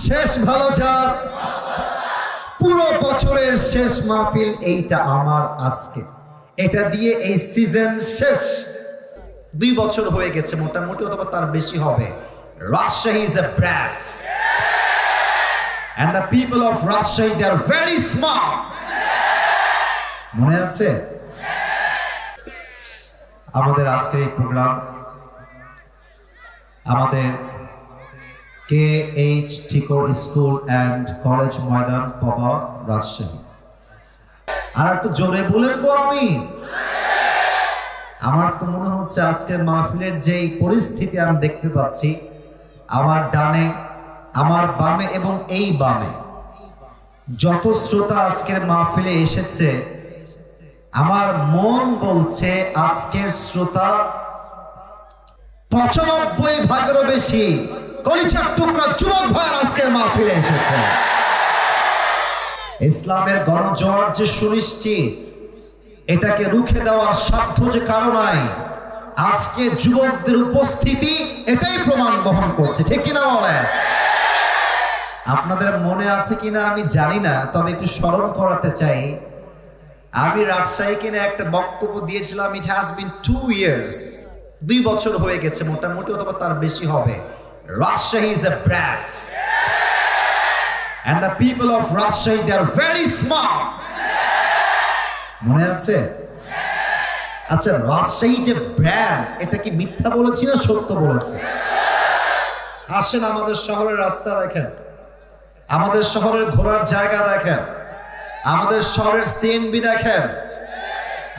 শেষ ভালো যাক, পুরো বছরের শেষ মাহফিল এইটা আমার আজকে, এটা দিয়ে এই সিজন শেষ। 2 বছর হয়ে গেছে মোটামুটি, অথবা তার বেশি হবে। Rajshahi is a brand and the people of Rajshahi, they are very smart. মনে আছে আমাদের আজকের এই প্রোগ্রাম আমাদের KH টিকর স্কুল অ্যান্ড কলেজ ময়দান পাবা রাজশাহী। আর একটু জোরে বলবো আমি, আমার তো মনে হচ্ছে আজকের মাহফিলের যে পরিস্থিতি আমি দেখতে পাচ্ছি, আমার ডানে, আমার বামে এবং এই বামে যত শ্রোতা আজকের মাহফিলে এসেছে, আমার মন বলছে আজকের শ্রোতা 95 ভাগেরও বেশি কলিজার টুকরা যুবক ভাইয়ের আজকের মাহফিলে এসেছে। ইসলামের গণজোয়ার যে সুনিশ্চিত, এটাকে রুখে দেওয়ার সাধ্য যে কারো নাই, আজকে যুবকদের উপস্থিতি এটাই প্রমাণ বহন করছে, ঠিক কিনা বলেন? আপনাদের মনে আছে কিনা আমি জানি না, তবে একটু স্মরণ করাতে চাই। আমি রাজশাহী কিনে একটা বক্তব্য দিয়েছিলাম, ইট হ্যাজ বিন 2 years, 2 বছর হয়ে গেছে মোটামুটি, অথবা তার বেশি হবে। Rajshahi is a brand and the people of Rajshahi, they are very smart. মনে আছে? আচ্ছা, রাজশাহী যে ব্র্যান্ড, এটা কি মিথ্যা বলেছি না সত্য বলেছি? আসেন আমাদের শহরের রাস্তা দেখেন, আমাদের শহরের ঘোরার জায়গা দেখেন, আমাদের শহরের সিএনবি দেখেন,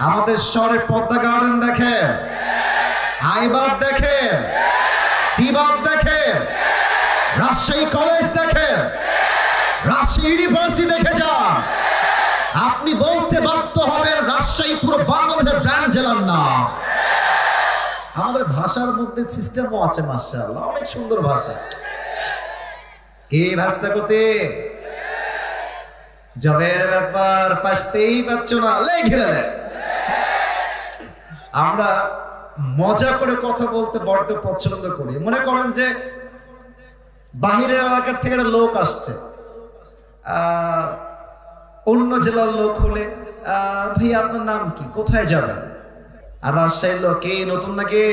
আমাদের শহরের পদ্মা গার্ডেন দেখেন, আইবাদ দেখেন, দিবাদ দেখেন, রাজশাহী কলেজ দেখেন, রাজশাহী ইউনিভার্সিটি দেখে যান। আপনি বলতে বাধ্য হবেন রাজশাহী পুরো বাংলাদেশের ব্র্যান্ড জেলার নাম। আমাদের ভাষার মধ্যে সিস্টেমও আছে, মাশাআল্লাহ, অনেক সুন্দর ভাষা। কে ভাষা করতে জবের ব্যাপার পাশতেই পাচ্ছ না, লেখে আমরা মজা করে কথা বলতে বড্ড পছন্দ করি। মনে করেন যে বাহিরের এলাকার থেকে একটা লোক আসছে, অন্য জেলার লোক হলে ভাই আপনার নাম কি, কোথায় যাবেন? আর রাজশাহীর লোক, কে নতুন নাকি?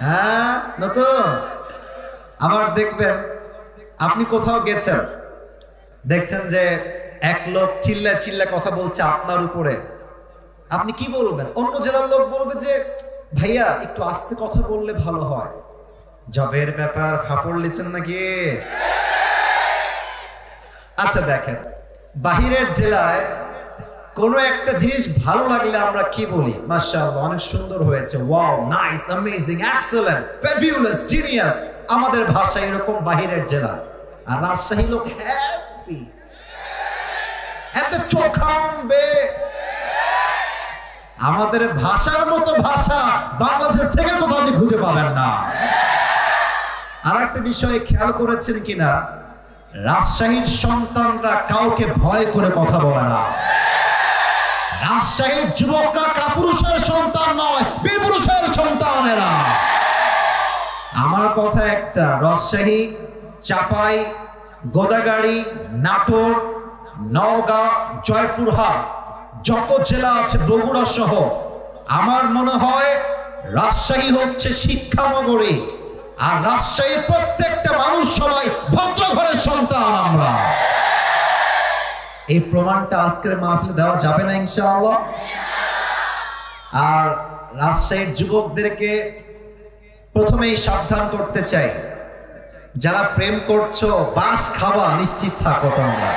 হ্যাঁ নতুন। আবার দেখবেন আপনি কোথাও গেছেন, দেখছেন যে এক লোক চিল্লা চিল্লা কথা বলছে আপনার উপরে, আপনি কি বলবেন? অন্য জেলার লোক বলবে যে ভাইয়া একটু আস্তে কথা বললে ভালো হয়। জবের ব্যাপার ফাপড় লিছেন নাকি? আচ্ছা দেখেন, বাহিরের জেলায় কোনো একটা জিনিস ভালো লাগলে আমরা কি বলি? মাশাআল্লাহ, অনেক সুন্দর হয়েছে, wow, nice, amazing, excellent, fabulous, genius. আমাদের ভাষা এরকম বাহিরের জেলা। আর রাজশাহী লোক হ্যাপি, এত চোখাম্বে। আমাদের ভাষার মতো ভাষা বাংলাদেশের সেকেন্ড কোথাও আপনি খুঁজে পাবেন না। আর একটা বিষয়ে খেয়াল করেছেন কিনা, রাজশাহীর সন্তানরা কাউকে ভয় করে কথা বলে না। রাজশাহীর যুবকরা কাপুরুষের সন্তান নয়, বীরপুরুষের সন্তান এরা। আমার কথা একটা, রাজশাহী, চাপাই, গোদাগাড়ি, নাটোর, নওগাঁ, জয়পুরহাট, যত জেলা আছে, বগুড়া সহ, আমার মনে হয় রাজশাহী হচ্ছে শিক্ষা নগরী। আর রাজশাহীর প্রত্যেকটা মানুষ সবাই ভদ্র ঘরের সন্তান আমরা। এই প্রমাণটা আজকের মাহফিলে দেওয়া যাবে না ইনশাআল্লাহ। আর রাজশাহীর যুবকদেরকে প্রথমেই সাবধান করতে চাই, যারা প্রেম করছো বাস খাওয়া নিশ্চিত থাকো তোমরা।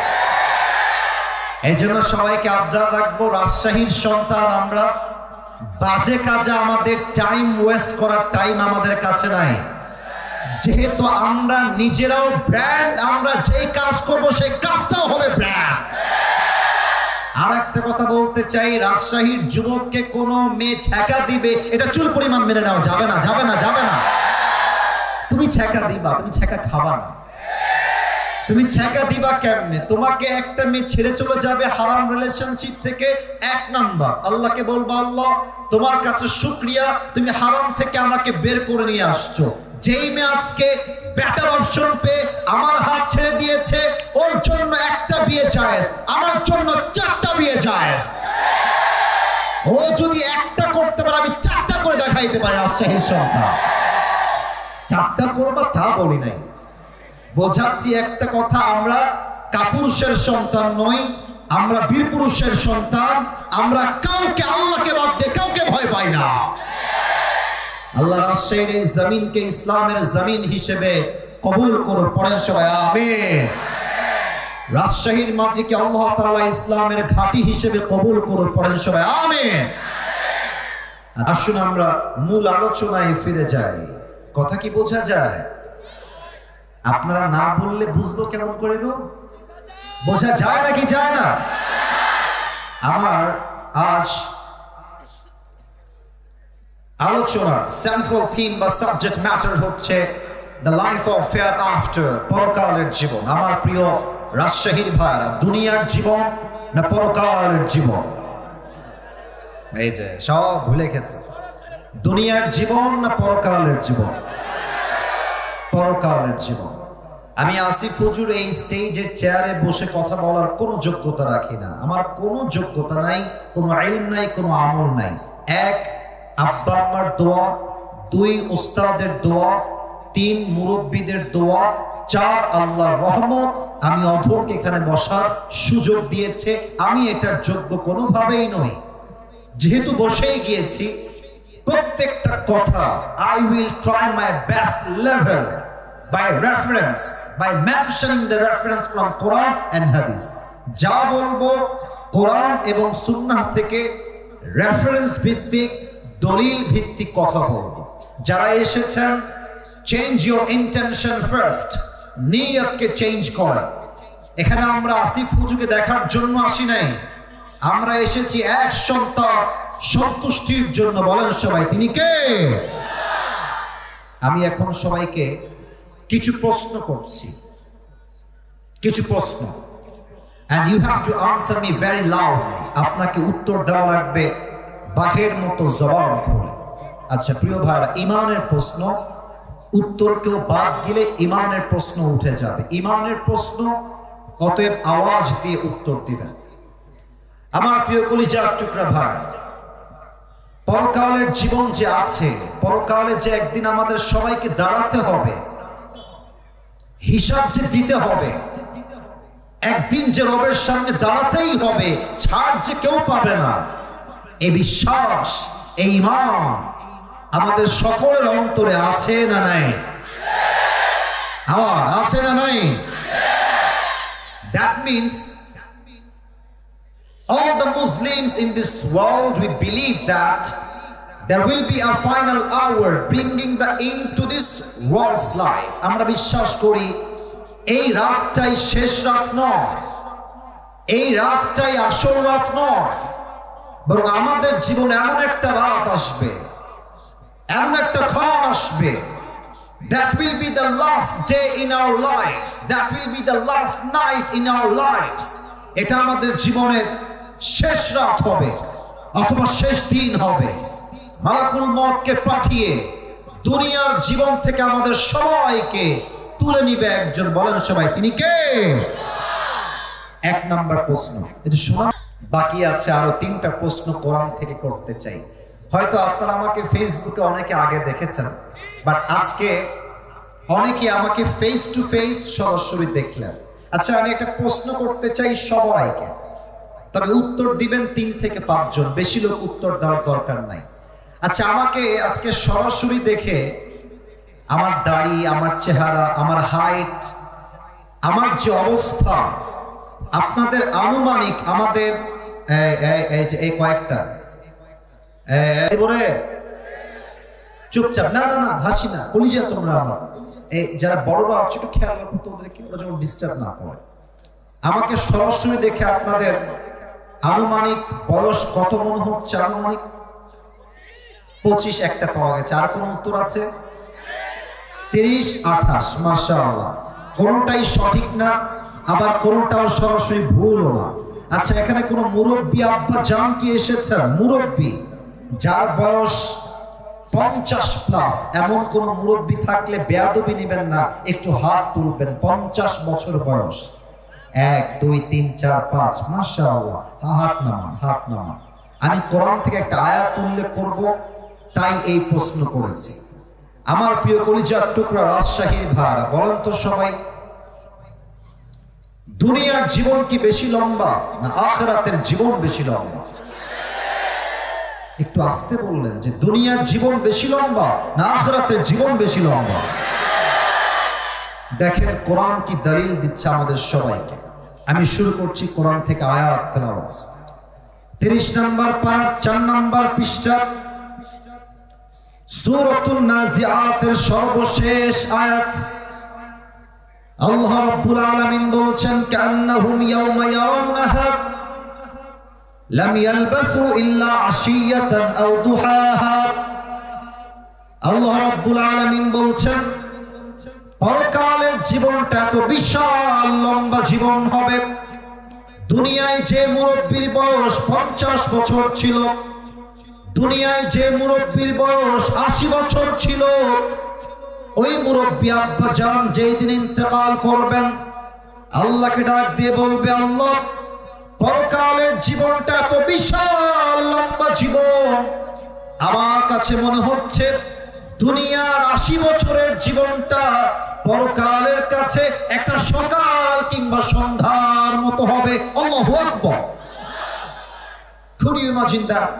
এই জন্য সবাইকে আবদার রাখবো, রাজশাহীর সন্তান আমরা, বাজে কাজে আমাদের টাইম ওয়েস্ট করার টাইম আমাদের কাছে নাই। যেহেতু আমরা নিজেরাও ব্র্যান্ড, আমরা যেই কাজ করব সেই কাজটাও হবে ব্র্যান্ড। আর একটা কথা বলতে চাই, রাজশাহীর যুবককে কোনো মেয়ে ছ্যাঁকা দিবে, এটা চুল পরিমাণ মেনে নেওয়া যাবে না, যাবে না, যাবে না। তুমি ছ্যাঁকা দিবা, তুমি ছ্যাঁকা খাবা না। তুমি ছ্যাঁকা দিবা কেমনে? তোমাকে একটা মেয়ে ছেড়ে চলে যাবে হারাম রিলেশনশিপ থেকে, 1 নাম্বার আল্লাহকে বলবা, আল্লাহ তোমার কাছে শুকরিয়া, তুমি হারাম থেকে আমাকে বের করে নিয়ে আসছো। যেই মেয়ে আজকে বেটার অপশন পেয়ে আমার হাত ছেড়ে দিয়েছে, ওর জন্য একটা বিয়ে জায়েজ, আমার জন্য 4টা বিয়ে জায়েজ। ও যদি একটা করতে পারে, আমি 4টা করে দেখাইতে পারি। রাজশাহীর সন্তান 4টা করবা তা বলি নাই, বোঝাচ্ছি একটা কথা, আমরা কাপুরুষের সন্তান নই, আমরা বীর পুরুষের সন্তান। আমরা কাউকে, আল্লাহকে বাদ দিয়ে কাউকে ভয় পাই না। আল্লাহ রাজশাহীর এই জমিনকে ইসলামের জমিন হিসেবে কবুল করো, পড়েন সবাই আমিন। রাজশাহীর মাটিকে আল্লাহ তাআলা ইসলামের ঘাঁটি হিসেবে কবুল করো, পড়েন সবাই আমিন। আসুন আমরা মূল আলোচনায় ফিরে যাই। কথা কি বোঝা যায়? আপনারা না বললে বুঝবো কেমন করে গো? বোঝা যায় নাকি যায় না? আমার আজ আলোচনার সেন্ট্রাল থিম বা সাবজেক্ট ম্যাটার হচ্ছে the life of fair after, পরকালের জীবন। আমার প্রিয় রাজশাহীর ভাইরা, দুনিয়ার জীবন না পরকালের জীবন? এই যে সব ভুলে গেছে, দুনিয়ার জীবন না পরকালের জীবন? পরকালের জীবন। আমি আসিফ হুজুর এই স্টেজের চেয়ারে বসে কথা বলার কোনো যোগ্যতা রাখি না, আমার কোনো যোগ্যতা নাই, কোনো ইলম নাই, কোনো আমল নাই। 1 আব্বা আম্মার দোয়া, 2 উস্তাদের দোয়া, 3 মুরব্বীদের দোয়া, 4 আল্লাহর রহমত। আমি অধমকে এখানে বসার সুযোগ দিয়েছে, আমি এটার যোগ্য কোনোভাবেই নই। যেহেতু বসেই গিয়েছি, প্রত্যেকটা কথা I will try my best level by reference, by mentioning the reference from Quran and Hadith. যা বলবো কোরআন এবং সুন্নাহ থেকে রেফারেন্স ভিত্তিক, দলিল ভিত্তিক কথা বলবো। যারা এসেছেন, চেঞ্জ ইউর ইন্টেনশন ফার্স্ট, নিয়তকে চেঞ্জ করেন। এখানে আমরা আসিফ হুজুরকে দেখার জন্য আসি নাই, আমরা এসেছি এক সন্তান সন্তুষ্টির জন্য। বলেন সবাই তিনি কে? আমি এখন সবাইকে কিছু প্রশ্ন করছি, কিছু প্রশ্ন, and you have to answer me very loudly. আপনাকে উত্তর দেওয়া লাগবে বাঘের মতো জবান খুলে। আচ্ছা প্রিয় ভাইরা, ইমানের প্রশ্ন, উত্তর কেউ বাদ দিলে ইমানের প্রশ্ন উঠে যাবে। ইমানের প্রশ্ন, অতএব আওয়াজ দিয়ে উত্তর দিবেন। আমার প্রিয় কলিজার টুকরা ভাই, পরকালের জীবন যে আছে, পরকালে যে একদিন আমাদের সবাইকে দাঁড়াতে হবে, হিসাব যে দিতে হবে, একদিন যে রবের সামনে দাঁড়াতেই হবে, ছাড় যে কেউ পাবে না, এই বিশ্বাস, এই ঈমান আমাদের সকলের অন্তরে আছে না নাই? আমার আছে না নাই? That means all the Muslims in this world, we believe that there will be a final hour bringing the end to this world's life. আমরা বিশ্বাস করি এই রাতটাই শেষ রাত নয়, এই রাতটাই আসল রাত নয়, বরং আমাদের জীবনে এমন একটা রাত আসবে, এমন একটা ক্ষণ আসবে, that will be the last day in our lives, that will be the last night in our lives. এটা আমাদের জীবনের শেষ রাত হবে অথবা শেষ দিন হবে। মালাকুল মউতকে পাঠিয়ে দুনিয়ার জীবন থেকে আমাদের সবাইকে তুলে নিবে একজন। বলেন সবাই তিনি কে? 1 নাম্বার প্রশ্ন। এটা শোনা বাকি আছে, আরো 3টা প্রশ্ন কোরআন থেকে করতে চাই। হয়তো আপনারা আমাকে ফেসবুকে অনেকে আগে দেখেছেন, বাট আজকে অনেকে আমাকে ফেস টু ফেস সরাসরি দেখলেন। আচ্ছা আমি একটা প্রশ্ন করতে চাই সবাইকে, তবে উত্তর দিবেন 3 থেকে 5 জন, বেশি লোক উত্তর দেওয়ার দরকার নাই। আচ্ছা আমাকে আজকে সরাসরি দেখে আমার দাড়ি, আমার চেহারা, আমার হাইট, আমার যে অবস্থা, আপনাদের আনুমানিক আমাদের এই কয়েকটা চুপচাপ, না না না হাসি না, কলিজা তোমরা আমার, এই যারা বড়রা আছে একটু খেয়াল রাখো তো ওদেরকে, ওরা যেন ডিস্টার্ব না করে। আমাকে সরাসরি দেখে আপনাদের আনুমানিক বয়স কত মনে হচ্ছে? আনুমানিক 25 একটা পাওয়া গেছে। আর কোন উত্তর আছে? 30, 28। মাশাআল্লাহ, কোনটাই সঠিক না, আবার কোনটাও সরাসরি ভুলও না। আচ্ছা এখানে কোন মুরব্বী আব্বা জান কি এসেছেন? মুরব্বী যার বয়স 50+ এমন কোন মুরব্বী থাকলে বেয়াদবি নেবেন না, একটু হাত তুলবেন। 50 বছর বয়স, 1 2 3 4 5, মাশাআল্লাহ, হাত নামান, হাত নামান। আমি কোরআন থেকে একটা আয়াত উল্লেখ করব, তাই এই প্রশ্ন করেছি। আমার প্রিয় কলিজার টুকরা রাজশাহীর ভাইরা, বলেন তো সবাই, দুনিয়ার জীবন কি বেশি লম্বা না আখিরাতের জীবন বেশি লম্বা? একটু আস্তে বললেন যে দুনিয়ার জীবন বেশি লম্বা না আখিরাতের জীবন বেশি লম্বা? দেখেন কোরআন কি দলিল দিচ্ছে আমাদের সবাইকে। আমি শুরু করছি কোরআন থেকে আয়াত তেলাওয়াত। 30 নম্বর পারা 4 নম্বর পৃষ্ঠা, সূরাতুন নাজিআতের সর্বশেষ আয়াত। আল্লাহ রাব্বুল আলামিন বলছেন, কান্নাহুম ইয়াওমা ইয়ারাউনাহা লাম ইয়ালবাসু ইল্লা আশিয়াতান আও দুহাহা। আল্লাহ রাব্বুল আলামিন বলছেন, পরকালের জীবনটা তো বিশাল লম্বা জীবন হবে। দুনিয়ায় যে মুরব্বির বয়স 50 বছর ছিল, দুনিয়ায় যে মুরব্বির বয়স 80 বছর ছিল, ওই মুরব্বী আব্বা জান যেই দিন ইন্তেকাল করবেন, আল্লাহকে ডাক দিয়ে বলবে, আল্লাহ, পরকালের জীবনটা তো বিশাল লম্বা জীবন, আমার কাছে মনে হচ্ছে দুনিয়ার 80 বছরের জীবনটা পরকালের কাছে একটা সকাল কিংবা সন্ধ্যার মতো হবে। আল্লাহু আকবার। Could you imagine that?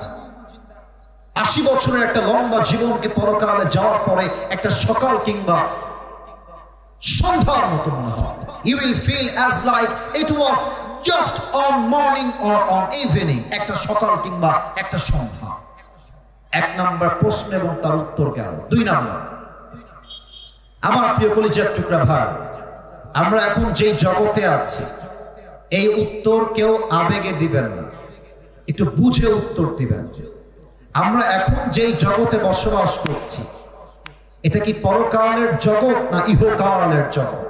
80 বছরের একটা লম্বা জীবনকে পরকালে যাওয়ার পরে একটা সকাল কিংবা সন্ধ্যার মতো মনে হবে। You will feel as like it was just on morning or on evening, একটা সকাল কিংবা একটা সন্ধ্যা। 1 নম্বর প্রশ্ন এবং তার উত্তর গেল। 2 নম্বর, আমার প্রিয় কলিজার টুকরা ভাই, আমরা এখন যেই জগতে আছি, এই উত্তর কেউ আবেগে দিবেন না, একটু বুঝে উত্তর দিবেন। আমরা এখন যেই জগতে বসবাস করছি, এটা কি পরকালের জগৎ না ইহকালের জগৎ?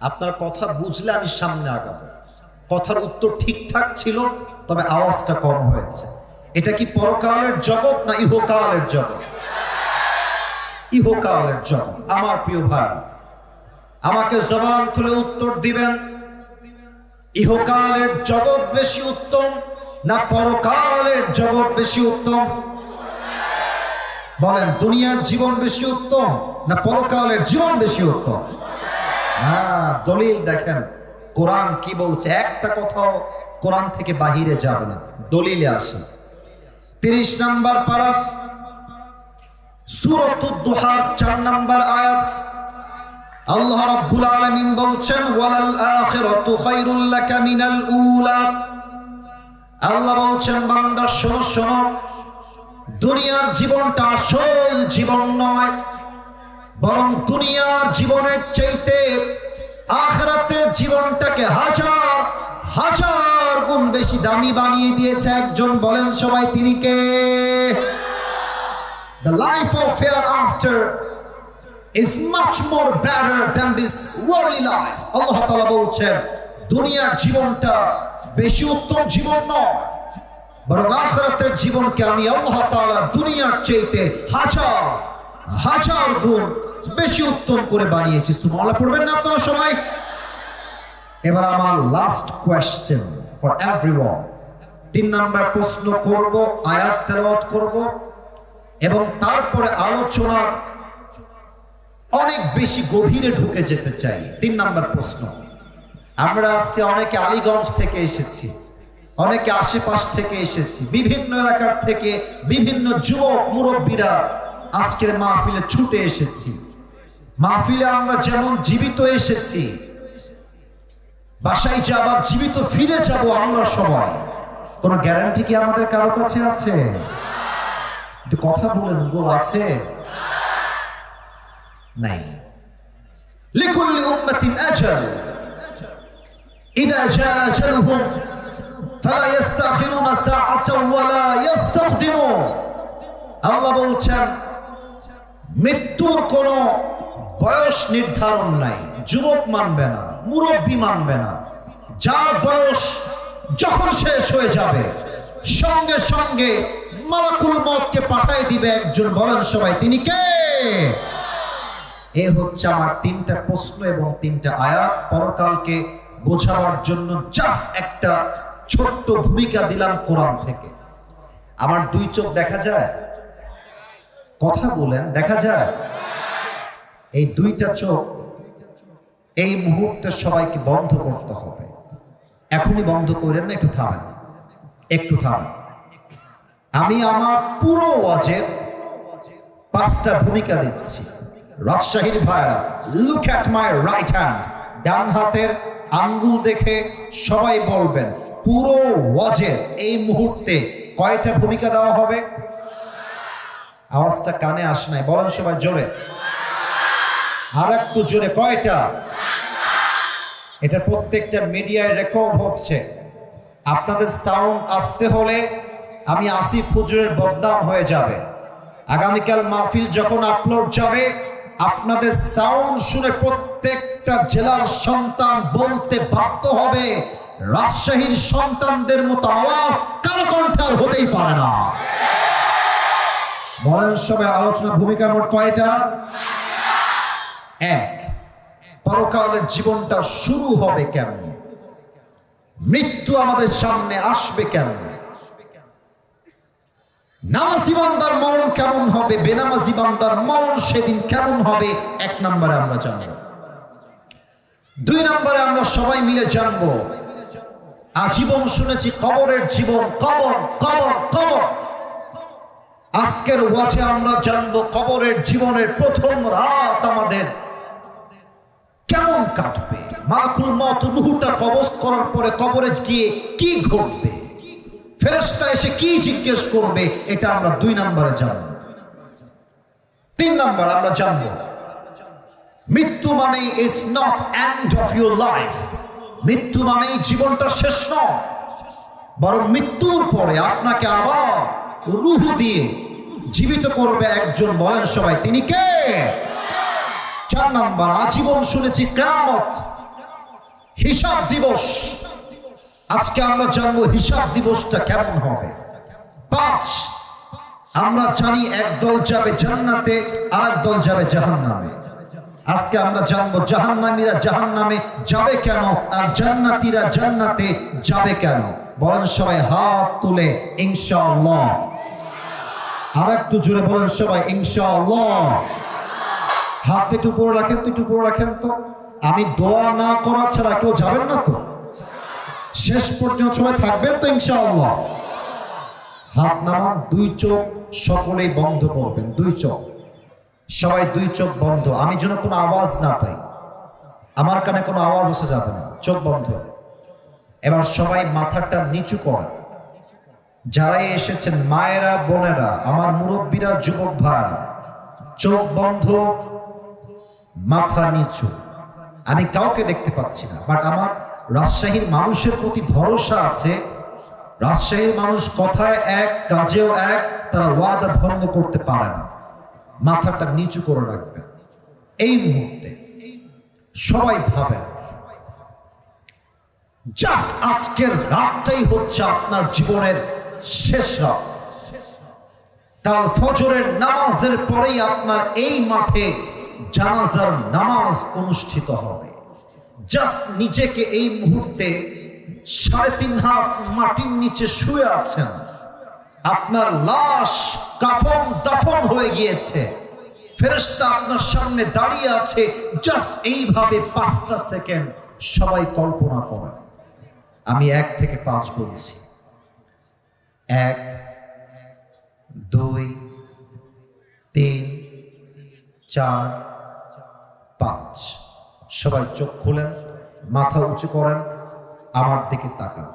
আপনার কথা বুঝলে আমি সামনে আগাবো। কথার উত্তর ঠিকঠাক ছিল, তবে আওয়াজটা কম হয়েছে। এটা কি পরকালের জগৎ না ইহকালের জগৎ? ইহকালের জগৎ। আমার প্রিয় ভাই, আমাকে জবান খুলে উত্তর দিবেন, ইহকালের জগৎ বেশি উত্তম না পরকালের জগৎ বেশি উত্তম? বলেন, দুনিয়ার জীবন বেশি উত্তম না পরকালের জীবন বেশি উত্তম? হ্যাঁ, দলিল দেখেন কোরআন কি বলছে। একটা কথাও কোরআন থেকে বাহিরে যাবে না, দলিলে আসে। 30 নম্বর পারা, সূরাতুদ দুহা 4 নম্বর আয়াত। আল্লাহ রাব্বুল আলামিন বলছেন, ওয়ালাল আখিরাতু খায়রুল লাকা মিনাল উলা। আল্লাহ বলছেন, বান্দা শোনো শোনো, দুনিয়ার জীবনটা আসল জীবন নয়, বরং দুনিয়ার জীবনের চাইতে আখিরাতের জীবনটাকে হাজার হাজার গুণ বেশি দামি বানিয়ে দিয়েছে একজন। বলেন সবাই, তিনি কে? The life of hereafter is much more better than this worldly life. আল্লাহ তাআলা বলছেন, দুনিয়ার জীবনটা বেশি উত্তম জীবন নয়, বরং আখিরাতের জীবনকে আমি আল্লাহ তাআলা দুনিয়ার চাইতে হাজার হাজার গুণ বেশি উত্তম করে বানিয়েছি। সুবহানাল্লাহ পড়বেন না আপনারা সবাই? এবার আমার লাস্ট কোয়েশ্চেন ফর এভরিওয়ান। 3 নম্বর প্রশ্ন করব, আয়াত তেলাওয়াত করব এবং তারপরে আলোচনার অনেক বেশি গভীরে ঢুকে যেতে চাই। 3 নম্বর প্রশ্ন, আমরা আজকে অনেকে আলীগঞ্জ থেকে এসেছি, অনেকে আশেপাশ থেকে এসেছি, বিভিন্ন এলাকার থেকে বিভিন্ন যুবক মুরব্বীরা আজকের মাহফিলে ছুটে এসেছি। মাহফিলে আমরা যেমন জীবিত এসেছি, বাসায় যে আবার জীবিত ফিরে যাব আমরা সবাই, কোনো গ্যারান্টি কি আমাদের কারো কাছে আছে? একটু কথা বলেন গো, আছে? নাই। লিকুল্লি উম্মাতিন আজাল, ইযা জা আজালুহুম ফালা ইস্তাখিরুনা সাআতান ওয়ালা ইস্তাকদিমুন। আল্লাহ বলছেন, মৃত্যুর কোনো বয়স নির্ধারণ নাই। যুবক মানবে না, মুরব্বী মানবে না, যার বয়স যখন শেষ হয়ে যাবে সঙ্গে সঙ্গে মালাকুল মউতকে পাঠিয়ে দিবে একজন, বলেন সবাই তিনি কে? এ হচ্ছে আমার তিনটা প্রশ্ন এবং তিনটা আয়াত। পরকালকে বোঝাবার জন্য জাস্ট একটা ছোট্ট ভূমিকা দিলাম কোরআন থেকে। আমার দুই চোখ দেখা যায়? কথা বলেন, দেখা যায়? এই দুইটা চোখ এই মুহূর্তে সবাইকে বন্ধ করতে হবে। এখনই বন্ধ করেন না, একটু থামেন, একটু থামেন। আমি আমার পুরো ওয়াজের 5টা ভূমিকা দিচ্ছি। রাজশাহীর ভাইরা, look at my right hand, ডান হাতের আঙ্গুল দেখে সবাই বলবেন পুরো ওয়াজের এই মুহূর্তে কয়টা ভূমিকা দেওয়া হবে? আওয়াজটা কানে আসে নাই, বলেন সবাই জোরে, আর একটু জোরে, কয়টা? এটা প্রত্যেকটা মিডিয়ায় রেকর্ড হচ্ছে। আপনাদের সাউন্ড আসতে হলে আমি আসিফ হুজুরের বদনাম হয়ে যাবে। আগামীকাল মাহফিল যখন আপলোড যাবে, আপনাদের সাউন্ড শুনে প্রত্যেকটা জেলার সন্তান বলতে বাধ্য হবে, রাজশাহীর সন্তানদের মতো আওয়াজ কারো কণ্ঠে আর হতেই পারে না। বলেন সবাই, আলোচনা ভূমিকা মোট কয়টা? এক, পরকালের জীবনটা শুরু হবে কেমন? মৃত্যু আমাদের সামনে আসবে কেমন? নামাজি বান্দার মরণ কেমন হবে, বেনামাজি বান্দার মরণ সেদিন কেমন হবে? 1 নম্বরে আমরা জানব। 2 নম্বরে আমরা সবাই মিলে জানব, আজীবন শুনেছি কবরের জীবন, কবর কবর কবর। আজকের ওয়াজে আমরা জানবো কবরের জীবনের প্রথম রাত আমাদের কেমন কাটবে, মালাকুল মউত রূহটা কবজ করার পরে কবরে গিয়ে কি ঘটবে, ফেরেশতা এসে কি জিজ্ঞেস করবে, এটা আমরা 2 নম্বরে জানবো। 3 নম্বর আমরা জানবো, মৃত্যু মানে is not end of your life. মৃত্যু মানে জীবনটা শেষ নয়, বরং মৃত্যুর পরে আপনাকে আবার রূহ দিয়ে জীবিত করবে একজন, বলেন সবাই তিনি কে? 4 নম্বর, আজীবন শুনেছি কিয়ামত, হিসাব দিবস। আজকে আমরা জানবো হিসাব দিবসটা কেমন হবে। 5, আমরা জানি একদল যাবে জান্নাতে, আরেক দল যাবে জাহান্নামে। আজকে আমরা জানবো জাহান্নামীরা জাহান্নামে যাবে কেন, আর জান্নাতীরা জান্নাতে যাবে কেন। বলেন সবাই হাত তুলে ইনশাআল্লাহ। আর একটু জোরে বলেন সবাই ইনশাআল্লাহ। হাত একটু উপরে রাখেন তো, একটু উপরে রাখেন তো। আমি দোয়া না করা ছাড়া কেউ যাবেন না তো? শেষ পর্যন্ত সবাই থাকবেন তো ইনশাআল্লাহ? হাত নামান, 2 চোখ সকলেই বন্ধ করবেন, 2 চোখ, সবাই 2 চোখ বন্ধ। আমি যেন কোনো আওয়াজ না পাই, আমার কানে কোনো আওয়াজ আসা যাবে না, চোখ বন্ধ। এবার সবাই মাথাটা নিচু করেন। যারাই এসেছেন, মায়েরা, বোনেরা, আমার মুরব্বীরা, যুবক ভাইরা, চোখ বন্ধ, মাথা নিচু। আমি কাউকে দেখতে পাচ্ছি না, বাট আমার রাজশাহীর মানুষের প্রতি ভরসা আছে। রাজশাহীর মানুষ কথায় এক, কাজেও এক, তারা ওয়াদা ভঙ্গ করতে পারে না। মাথাটা নিচু করে রাখবেন। এই মুহূর্তে সবাই ভাবেন, জাস্ট আজকের রাতটাই হচ্ছে আপনার জীবনের শেষ রাত। কাল ফজরের নামাজের পরেই আপনার এই মাঠে জানাজার নামাজ অনুষ্ঠিত হবে। জাস্ট নিজেকে এই মুহূর্তে 3.5 হাত মাটির নিচে শুয়ে আছেন, আপনার লাশ কাফন দাফন হয়ে গিয়েছে, ফেরেশতা আপনার সামনে দাঁড়িয়ে আছে। জাস্ট এইভাবে 5টা সেকেন্ড সবাই কল্পনা করেন। আমি 1 থেকে 5 বলছি। 1, 2, 3, 4, 5। সবাই চোখ খুলেন, মাথা উঁচু করেন, আমার দিকে তাকান।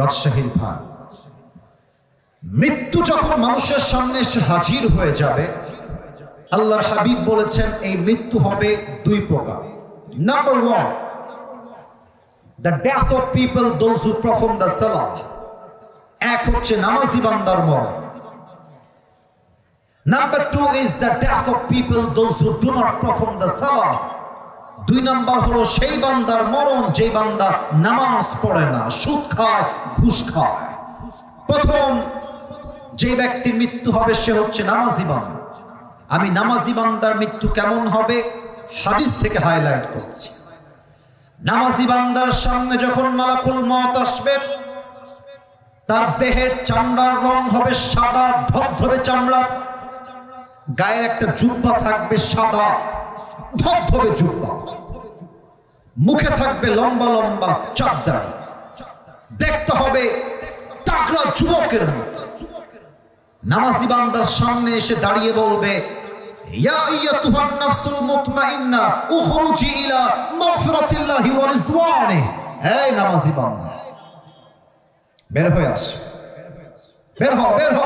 রাজশাহীর ভাই, মৃত্যু যখন মানুষের সামনে এসে হাজির হয়ে যাবে, আল্লাহর হাবিব বলেছেন এই মৃত্যু হবে 2 প্রকার। Number 1, the death of people, those who perform the salah. এক হচ্ছে নামাজি বান্দার মরণ। Number 2 is the death of people, those who do not perform the salah. 2 নম্বর হলো সেই বান্দার মরণ যে বান্দা নামাজ পড়ে না, সুদ খায়, ঘুষ খায়। প্রথম যে ব্যক্তির মৃত্যু হবে সে হচ্ছে নামাজি বান্দা। আমি নামাজি বান্দার মৃত্যু কেমন হবে হাদিস থেকে হাইলাইট করছি। নামাজি বান্দার সামনে যখন মালাকুল মওত আসবে, তার দেহের চামড়ার রং হবে সাদা ধবধবে চামড়া, গায়ে একটা জুব্বা থাকবে সাদা ধবধবে জুব্বা, মুখে থাকবে লম্বা লম্বা চাপ দাড়ি, দেখতে হবে তাগড়া যুবকের মতো। নামাজি বান্দার সামনে এসে দাঁড়িয়ে বলবে, ইয়া আইয়াতুহান নাফসুল মুতমাইন্না উখরুজি ইলা মাগফিরাতিল্লাহি ওয়া রিজওয়ানি। এই নামাজি বান্দা, বের হয়ে আস, বের হ, বের হ।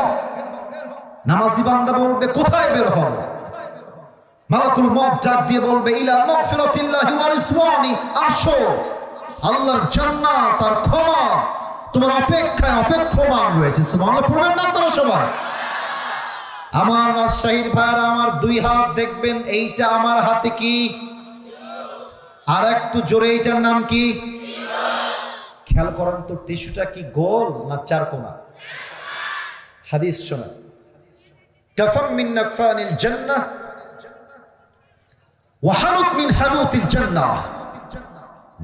নামাজি বান্দা বলবে, কোথায় বের হব? মালাকুল মওত ডাক দিয়ে বলবে, ইলা মাগফিরাতিল্লাহি ওয়া রিজওয়ানি, আসো, আল্লাহর জান্নাত আর ক্ষমা তোমার অপেক্ষায় অপেক্ষমান রয়েছে। সুবহানাল্লাহ পড়বেন না আপনারা সবাই? আমার রাজশাহীর ভাইরা, আমার দুই হাত দেখবেন, এইটা আমার হাতে কি? আর একটু জোরে, এইটার নাম কি? খেয়াল করেন তো, টিস্যুটা কি গোল না চারকোনা? হাদিস শোনা, কাফাম মিন নাকফানিল জান্নাহ ওয়া হানুত মিন হানুতিল জান্নাহ।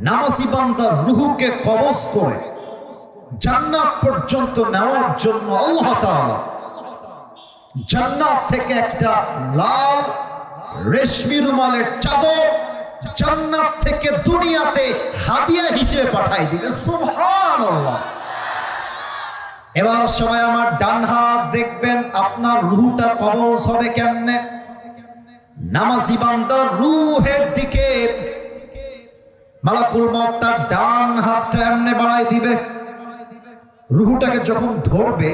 নামাজি বান্দার রূহকে কবজ করে জান্নাত পর্যন্ত নেওয়ার জন্য আল্লাহ তাআলা জান্নাত থেকে একটা লাল রেশমি রুমালের চাদর জান্নাত থেকে দুনিয়াতে হাদিয়া হিসেবে পাঠাই দিয়েছে। সুবহানাল্লাহ। এবার সবাই আমার ডান হাত দেখবেন, আপনার রূহটা কবজ হবে কেমনে? নামাজি বান্দার রূহের দিকে মালাকুল মওত তার ডান হাতটা এমনে বাড়াই দিবে। রূহটাকে যখন ধরবে,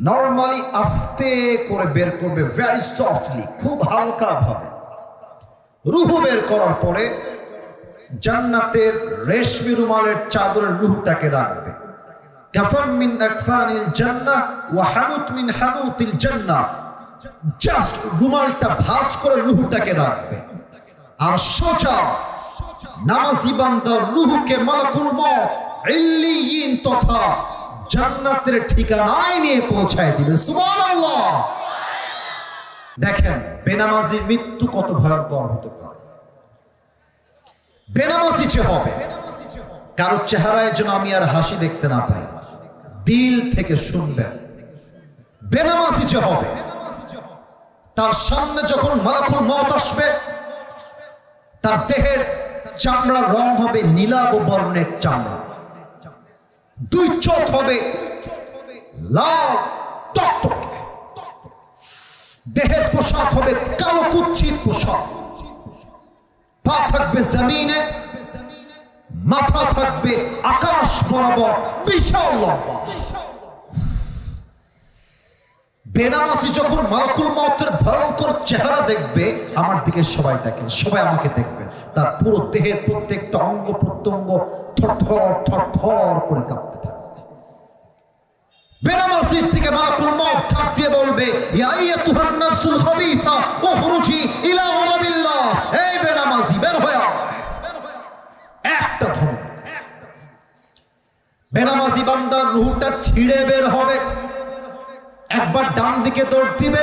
নরমালি আস্তে করে বের করবে, ভেরি সফটলি, খুব হালকা ভাবে। রূহ বের করার পরে জান্নাতের রেশমি রুমালের চাদরে রূহটাকে রাখবে। কাফাম মিন আকফানিল জান্নাহ ওয়া হানুত মিন হানুতিল জান্নাহ। জাস্ট রুমালটা ভাঁজ করে রূহটাকে রাখবে, আর সোজা নামাজি বান্দার রূহকে মালাকুল মওত ইল্লিয়িন তথা জান্নাতের ঠিকানায় নিয়ে পৌঁছায় দিবে। সুবহানাল্লাহ। দেখেন বেনামাজির মৃত্যু কত ভয়ঙ্কর হতে পারে। বেনামাজি যে হবে, কারো চেহারায় যেন আমি আর হাসি দেখতে না পাই, দিল থেকে শুনবেন। বেনামাজি যে হবে, তার সামনে যখন মালাকুল মওত আসবে, তার দেহের চামড়ার রং হবে নীলাভ বর্ণের চামড়া, দুই চোখ হবে লাল টকটকে, দেহের পোশাক হবে কালো কুচ্ছিত পোশাক, পা থাকবে জমিনে, মাথা থাকবে আকাশ বরাবর বিশাল লম্বা। বেনামাজি যখন মালাকুল মওতের ভয়ঙ্কর চেহারা দেখবে, আমার দিকে সবাই দেখেন, সবাই আমাকে দেখবে, তার পুরো দেহের প্রত্যেকটা অঙ্গ প্রত্যঙ্গ থরথর থরথর করে কাঁপতে থাকবে। বেনামাজির থেকে মালাকুল মওত ডাক দিয়ে বলবে, ইয়া আইয়াতুহান নাফসুল খাবিসা উখরুজি ইলা ওয়ালাবিল্লাহ। এই বেনামাজি, বের হয়ে আয়। একটা ধমক, বেনামাজি বান্দার রূহটা ছিঁড়ে বের হবে। একবার ডান দিকে দৌড় দিবে,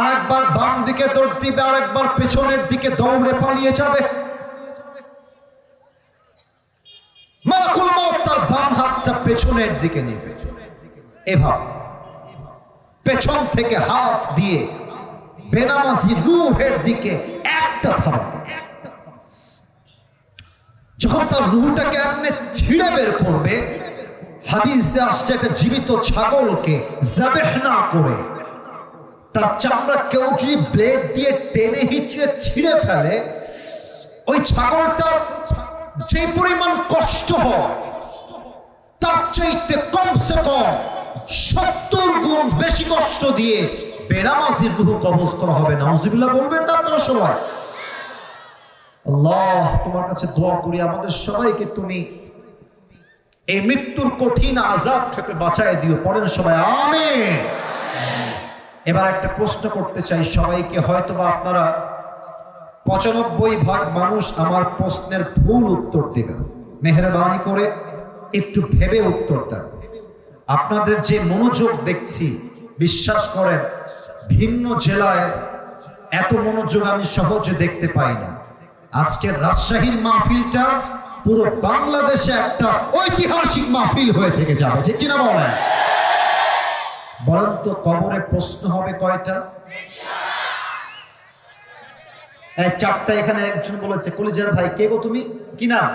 আরেকবার বাম দিকে দৌড় দিবে, আরেকবার পেছনের দিকে দৌড়ে পালিয়ে যাবে। মালাকুল মওত তার বাম হাতটা পেছনের দিকে নেবে, এভাবে পেছন থেকে হাত দিয়ে বেনামাজি রূহের দিকে একটা থাবা দিবে। যখন তার রূহটাকে এমনি ছিঁড়ে বের করবে, হাদিসে আসছে একটা জীবিত ছাগলকে যাবেহ না করে তার চামড়া কেউ যদি ব্লেড দিয়ে টেনে হিচড়ে ছিঁড়ে ফেলে, ওই ছাগলটার যে পরিমাণ কষ্ট হয় তার চাইতে কমসে কম 70 গুণ বেশি কষ্ট দিয়ে বেনামাজির রূহ কবজ করা হবে। নাউজুবিল্লাহ বলবেন না আপনারা সবাই? আল্লাহ, তোমার কাছে দোয়া করি আমাদের সবাইকে তুমি এই মৃত্যুর কঠিন আযাব থেকে বাঁচায় দিও। পড়েন সবাই আমিন। এবার একটা প্রশ্ন করতে চাই সবাইকে, হয়তো বা আপনারা 95% মানুষ আমার প্রশ্নের ভুল উত্তর দেবেন। মেহেরবানি করে একটু ভেবে উত্তর দেন। আপনাদের যে মনোযোগ দেখছি, বিশ্বাস করেন ভিন্ন জেলায় এত মনোযোগ আমি সহজে দেখতে পাই না। আজকের রাজশাহীর মাহফিলটা পুরো বাংলাদেশে একটা ঐতিহাসিক মাহফিল হয়ে থেকে যাবে, ঠিক কিনা বলেন? বলেন তো কবরে প্রশ্ন হবে কয়টা? চারটা। এখানে একজন বলেছে, কলিজার ভাই কে গো তুমি, কি নাম?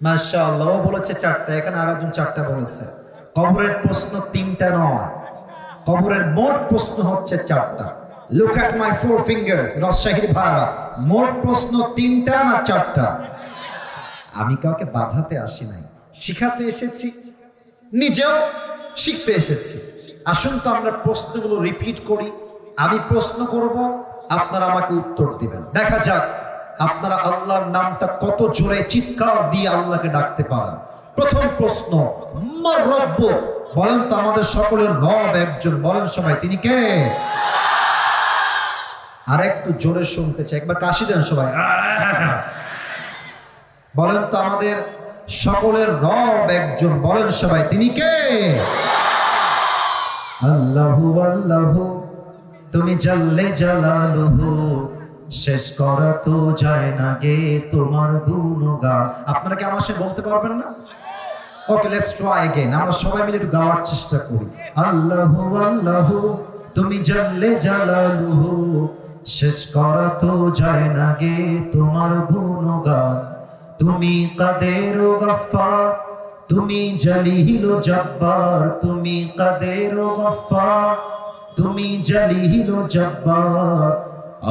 মাশাআল্লাহ, ও বলেছে চারটা। এখানে আর একজন চারটা বলেছে। কবরের প্রশ্ন তিনটা নয়, কবরের মোট প্রশ্ন হচ্ছে চারটা। Look at my 4 fingers. রাজশাহীর ভাড়া, মোট প্রশ্ন তিনটা না চারটা? আমি কাউকে বাধাতে আসি নাই, শিখাতে এসেছি, নিজেও শিখতে এসেছি। আসুন তো আমরা প্রশ্নগুলো রিপিট করি। আমি প্রশ্ন করব, আপনারা আমাকে উত্তর দিবেন। দেখা যাক আপনারা আল্লাহর নামটা কত জোরে চিৎকার দিয়ে আল্লাহকে ডাকতে পারেন। প্রথম প্রশ্ন, মার রব্ব। বলেন তো আমাদের সকলের রব একজন, বলেন সবাই তিনি কে? আর একটু জোরে শুনতে চাই, একবার কাশি দেন সবাই। বলেন তো আমাদের সকলের রব একজন, বলেন সবাই তিনি কে? আল্লাহু আল্লাহু, তুমি জাল্লে জালালুহু, শেষ করা তো যায় না গে তোমার গুণগান। আপনারা কি আমার সাথে বলতে পারবেন না? ওকে, লেটস ট্রাই अगेन। আমরা সবাই মিলে একটু গাওয়ার চেষ্টা করি। আল্লাহু আল্লাহু, তুমি জাল্লে জালালুহু, শেষ করা তো যায় না গে তোমার গুণগান। তুমি কাদের ও গফফার, তুমি জলিল ও জব্বার, তুমি কাদের ও গফফার, তুমি জলিল ও জব্বার,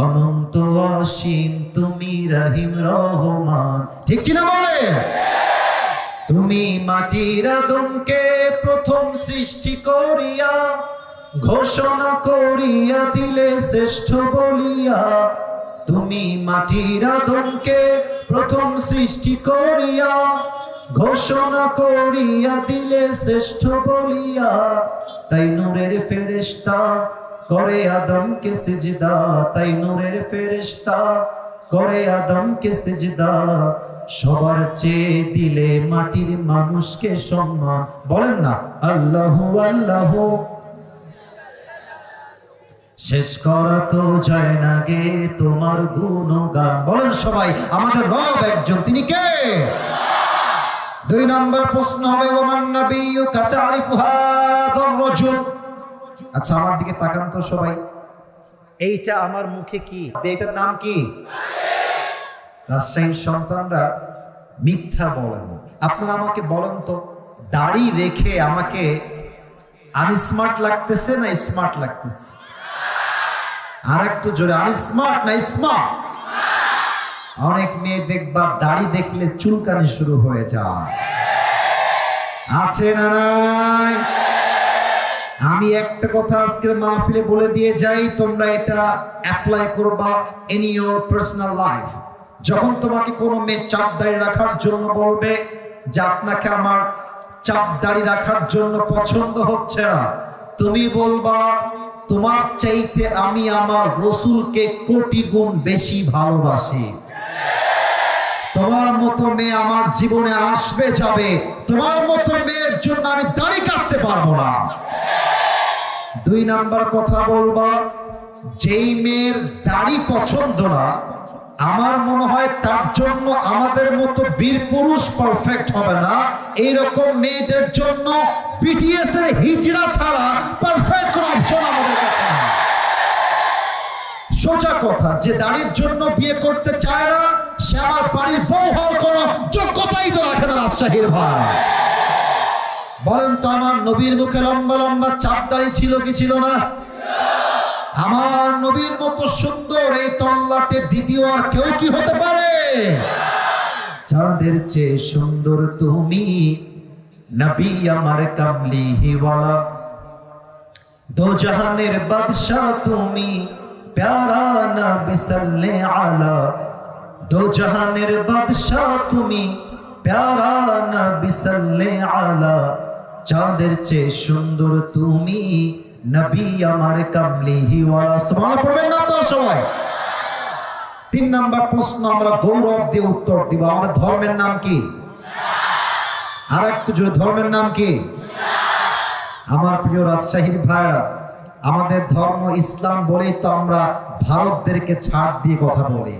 অনন্ত অসীম তুমি রহিম রহমান। ঠিক কি না বলে? তুমি মাটির আদমকে প্রথম সৃষ্টি করিয়া ঘোষণা করিয়া দিলে শ্রেষ্ঠ বলিয়া। তুমি মাটির আদমকে প্রথম সৃষ্টি করিয়া ঘোষণা করিয়া দিলে শ্রেষ্ঠ বলিয়া। তাই নূরের ফেরেশতা করে আদমকে সিজদা, তাই নূরের ফেরেশতা করে আদমকে সিজদা। সবার চেয়ে দিলে মাটির মানুষকে সম্মান। বলেন না আল্লাহু আল্লাহু, শেষ করা তো যায় না গে তোমার গুণগান। বলেন সবাই আমাদের রব একজন, তিনি কে? 2 নম্বর প্রশ্ন হবে, ওমান নাবিয়্যু কাতারিফু হাযার রাজুল। আচ্ছা আমার দিকে তাকান তো সবাই। এইটা আমার মুখে কি? এইটার নাম কি? রাজশাহীর সন্তানরা মিথ্যা বলেন। আপনারা আমাকে বলেন তো, দাড়ি রেখে আমাকে আনস্মার্ট লাগতেছে না স্মার্ট লাগতেছে? আর একটু জোরে, আনস্মার্ট না স্মার্ট? অনেক মেয়ে দেখবা দাড়ি দেখলে চুলকানি শুরু হয়ে যায়, আছে না নাই? আমি একটা কথা আজকের মাহফিলে বলে দিয়ে যাই, তোমরা এটা অ্যাপ্লাই করবা ইন ইওর পার্সোনাল লাইফ। যখন তোমাকে কোনো মেয়ে চাপ দাড়ি রাখার জন্য বলবে যে আপনাকে আমার চাপ দাড়ি রাখার জন্য পছন্দ হচ্ছে না, তুমি বলবা তোমার চাইতে আমি আমার রাসূলকে কোটি গুণ বেশি ভালোবাসি। তোমার মতো মেয়ে আমার জীবনে আসবে যাবে, তোমার মতো মেয়ের জন্য আমি দাড়ি কাটতে পারবো না। 2 নাম্বার কথা বলবা, যেই মেয়ের দাড়ি পছন্দ না, আমার মনে হয় তার জন্য আমাদের মতো বীর পুরুষ পারফেক্ট হবে না। এইরকম মেয়েদের জন্য বিটিএস এর হিজড়া ছাড়া পারফেক্ট কোন অপশন আমাদের কাছে নেই। সোজা কথা, যে দাড়ির জন্য বিয়ে করতে চায় না, সে আমার বাড়ির বউ হওয়ার কোন যোগ্যতাই তো রাখে না। রাজশাহীর ভাই বলেন তো, আমার নবীর মুখে লম্বা লম্বা চাপ দাড়ি ছিল কি ছিল না? আমার নবীর মতো সুন্দর এই তল্লাটে দ্বিতীয় আর কেউ কি হতে পারে? চাঁদের চেয়ে সুন্দর তুমি, নবী আমার কামলিওয়ালা, দো জাহানের বাদশাহ তুমি, প্যারা নবী সাল্লে আলা। দো জাহানের বাদশাহ তুমি, প্যারা নবী সাল্লে আলা। চাঁদের চেয়ে সুন্দর তুমি, নবী আমার কামলিওয়ালা। সুবহানাল্লাহ পড়বেন না আপনারা সবাই? 3 নাম্বার প্রশ্ন আমরা গৌরব দিয়ে উত্তর দিব। আমাদের ধর্মের নাম কি? আর একটু জোরে, ধর্মের নাম কি? আমার প্রিয় রাজশাহীর ভাইরা, আমাদের ধর্ম ইসলাম বলেই তো আমরা ভারতদেরকে ছাড় দিয়ে কথা বলি।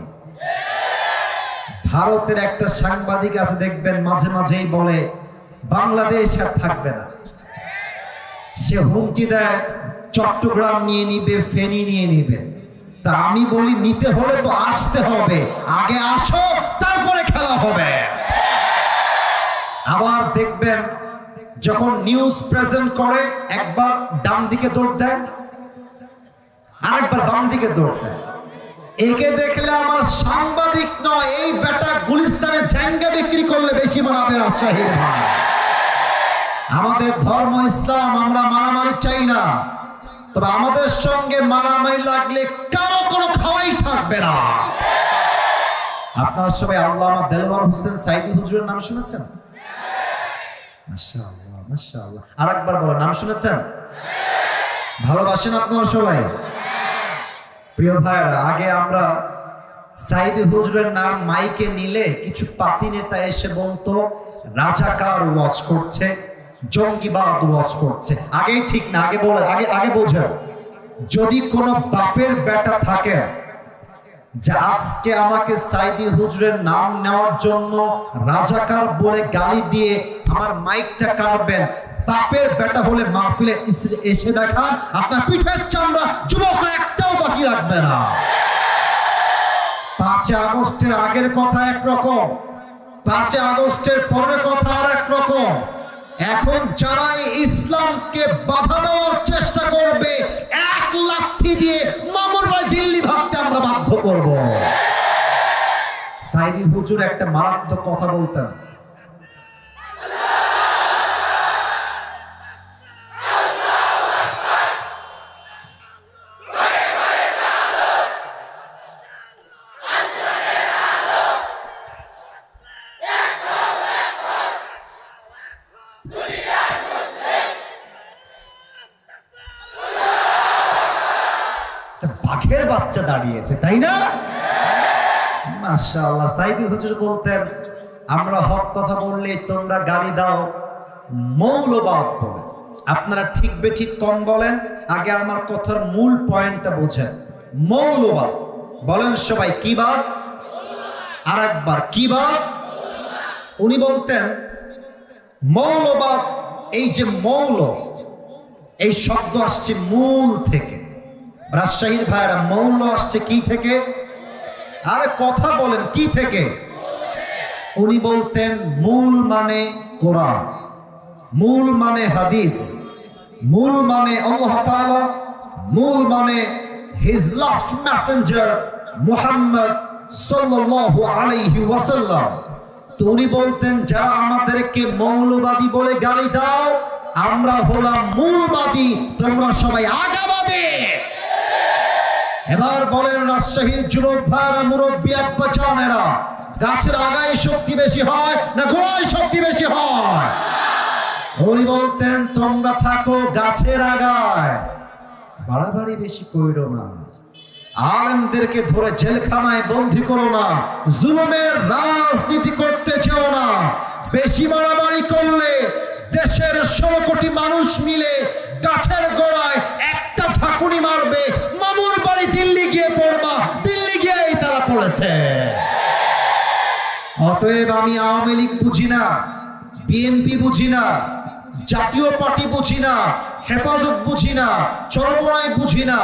ভারতের একটা সাংবাদিক আছে, দেখবেন মাঝে মাঝেই বলে বাংলাদেশ আর থাকবে না। সে হুমকি দেয় চট্টগ্রাম নিয়ে নিবে, ফেনী নিয়ে নিবে। তা আমি বলি নিতে হলে তো আসতে হবে, আগে আসো তারপরে খেলা হবে। আবার দেখবেন যখন নিউজ প্রেজেন্ট করে একবার ডান দিকে দৌড় দেয়, আরেকবার বাম দিকে দৌড় দেয়। একে দেখলে আমার সাংবাদিক নয়, এই বেটা গুলিস্তানে জায়গা বিক্রি করলে বেশি মানাবে রাজশাহীর ভাই। আমাদের ধর্ম ইসলাম, আমরা মারামারি চাই না, তবে আমাদের সঙ্গে মারামারি লাগলে কারো কোনো খাওয়াই থাকবে না। আপনারা সবাই আল্লামা দেলওয়ার হোসেন সাইদি হুজুরের নাম শুনেছেন? মাশাআল্লাহ মাশাআল্লাহ, আরেকবার বলো, নাম শুনেছেন? ভালোবাসেন আপনারা সবাই? প্রিয় ভাইরা, আগে আমরা সাইদি হুজুরের নাম মাইকে নিলে কিছু পাতি নেতা এসে বলতো রাজাকার ওয়াজ করছে, জঙ্গিবাদ ওয়াজ করছে। আগেই ঠিক না, আগে বলে, আগে বোঝেন। যদি কোনো বাপের বেটা থাকে যে আজকে আমাকে সাইদি হুজুরের নাম নেওয়ার জন্য রাজাকার বলে গালি দিয়ে আমার মাইকটা কাটবেন, বাপের বেটা হলে মাহফিলের স্ত্রী এসে দেখান, আপনার পিঠের চামড়া যুবকরা একটাও বাকি রাখবে না। 5 আগস্টের আগের কথা একরকম, 5 আগস্টের পরের কথা আর একরকম। এখন যারা ইসলামকে বাধা দেওয়ার চেষ্টা করবে, 1 লাঠি দিয়ে মামুর বাড়ি দিল্লি ভাবতে আমরা বাধ্য করব। সাইদি হুজুর একটা মারাত্মক কথা বলতেন, বাঘের বাচ্চা দাঁড়িয়েছে, তাই না? মাশাআল্লাহ। সাইদি হুজুর বলতেন আমরা হক কথা বললে তোমরা গালি দাও, মৌলবাদ বলে। আপনারা ঠিক বেঠিক কম বলেন, আগে আমার কথার মূল পয়েন্টটা বোঝেন। মৌলবাদ বলেন সবাই, কি বাদ? আরেকবার, কি বাদ? উনি বলতেন মৌলবাদ, এই যে মৌল, এই শব্দ আসছে মূল থেকে। রাজশাহীর ভাইরা, মৌল আসছে কি থেকে? আরে কথা বলেন, কি থেকে? উনি বলতেন মূল মানে কোরআন, মূল মানে হাদিস, মূল মানে আল্লাহ তাআলা, মূল মানে হিজ লাস্ট মেসেঞ্জার মুহাম্মদ সাল্লাল্লাহু আলাইহি ওয়াসাল্লাম। তো উনি বলতেন যারা আমাদেরকে মৌলবাদী বলে গালি দাও, আমরা হলাম মূলবাদী, তোমরা সবাই আগাবাদী। এবার বলেন রাজশাহীর যুবক ভাইরা, মুরব্বী আব্বা জানেরা, গাছের আগায় শক্তি বেশি হয় না গোড়ায় শক্তি বেশি হয়? উনি বলতেন তোমরা থাকো গাছের আগায়, বাড়াবাড়ি বেশি কইরো না, আলেমদেরকে ধরে জেলখানায় বন্দী করো না, জুলুমের রাজনীতি করতে চেও না। বেশি বাড়াবাড়ি করলে দেশের 16 কোটি মানুষ মিলে গাছের গোড়ায় একটা ঝাঁকুনি মারবে, মামুর বাড়ি দিল্লি গিয়ে পড়বা, দিল্লি গিয়েই তারা পড়েছে। অতএব আমি আওয়ামী লীগ বুঝি না, বিএনপি বুঝি না, জাতীয় পার্টি বুঝি না, হেফাজত বুঝি না, চরমরাই বুঝি না,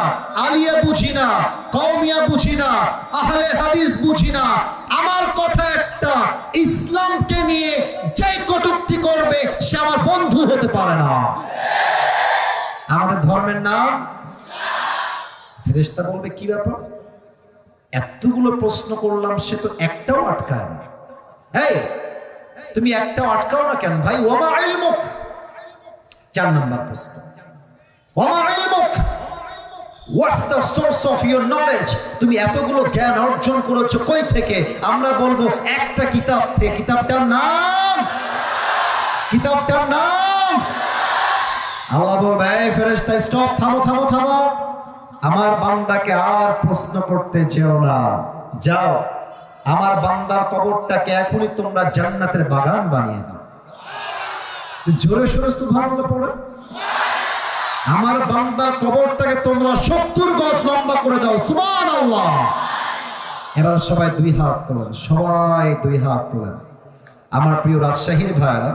আলিয়া বুঝি না, কওমিয়া বুঝি না, আহলে হাদিস বুঝি না। আমার কথা একটা, ইসলামকে নিয়ে যে কটূক্তি করবে সে আমার বন্ধু হতে পারে না। আমাদের ধর্মের নাম ফেরেশতা বলবে কি ব্যাপার, এতগুলো প্রশ্ন করলাম সে তো একটাও আটকায় না। এই তুমি একটাও আটকাও না কেন ভাই? ওমা ইলমুক, 4 নম্বর প্রশ্ন, ওমা ইলমুক, what's the source of your knowledge? তুমি এতগুলো জ্ঞান অর্জন করেছো কই থেকে? আমরা বলবো একটা কিতাব থেকে। কিতাবটার নাম, কিতাবটার নাম। আল্লাহ বলবে এই ফেরেশতা স্টপ, থামো থামো থামো, আমার বান্দাকে আর প্রশ্ন করতে যেও না, যাও আমার বান্দার কবরটাকে এখনই তোমরা জান্নাতের বাগান বানিয়ে দাও। জোরে সোরে সুবহানাল্লাহ পড়ে। আমার বান্দার কবরটাকে তোমরা 70 গজ লম্বা করে দাও, সুবহানাল্লাহ। এবার সবাই দুই হাত তোলেন, সবাই দুই হাত তোলেন। আমার প্রিয় রাজশাহীর ভাইরা,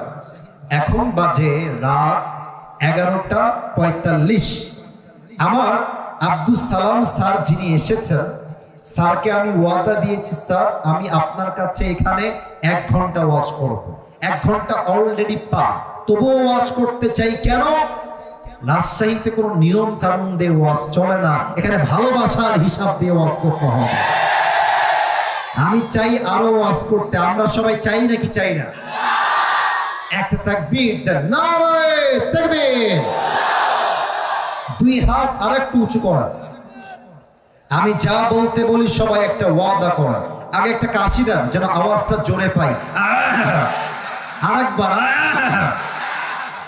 এখন বাজে রাত 11:45। আমার আব্দুল সালাম স্যার যিনি এসেছেন, স্যারকে আমি ওয়াদা দিয়েছি, স্যার আমি আপনার কাছে এখানে 1 ঘন্টা ওয়াজ করব। 1 ঘন্টা অলরেডি পা, তবুও ওয়াজ করতে চাই। কেন? রাজশাহীতে কোনো নিয়ম কানুন দিয়ে ওয়াজ চলে না, এখানে ভালোবাসার হিসাব দিয়ে ওয়াজ করতে হবে। আমি চাই আরো ওয়াজ করতে। আমরা সবাই চাই নাকি চাই না? একটা তাকবীর দেন, নারে তাকবীর। 2 হাত আরেকটু উঁচু করা। আমি যা বলতে বলি সবাই একটা ওয়াদা করা। আগে একটা কাশি দেন যেন আওয়াজটা জোরে পাই। আরেকবার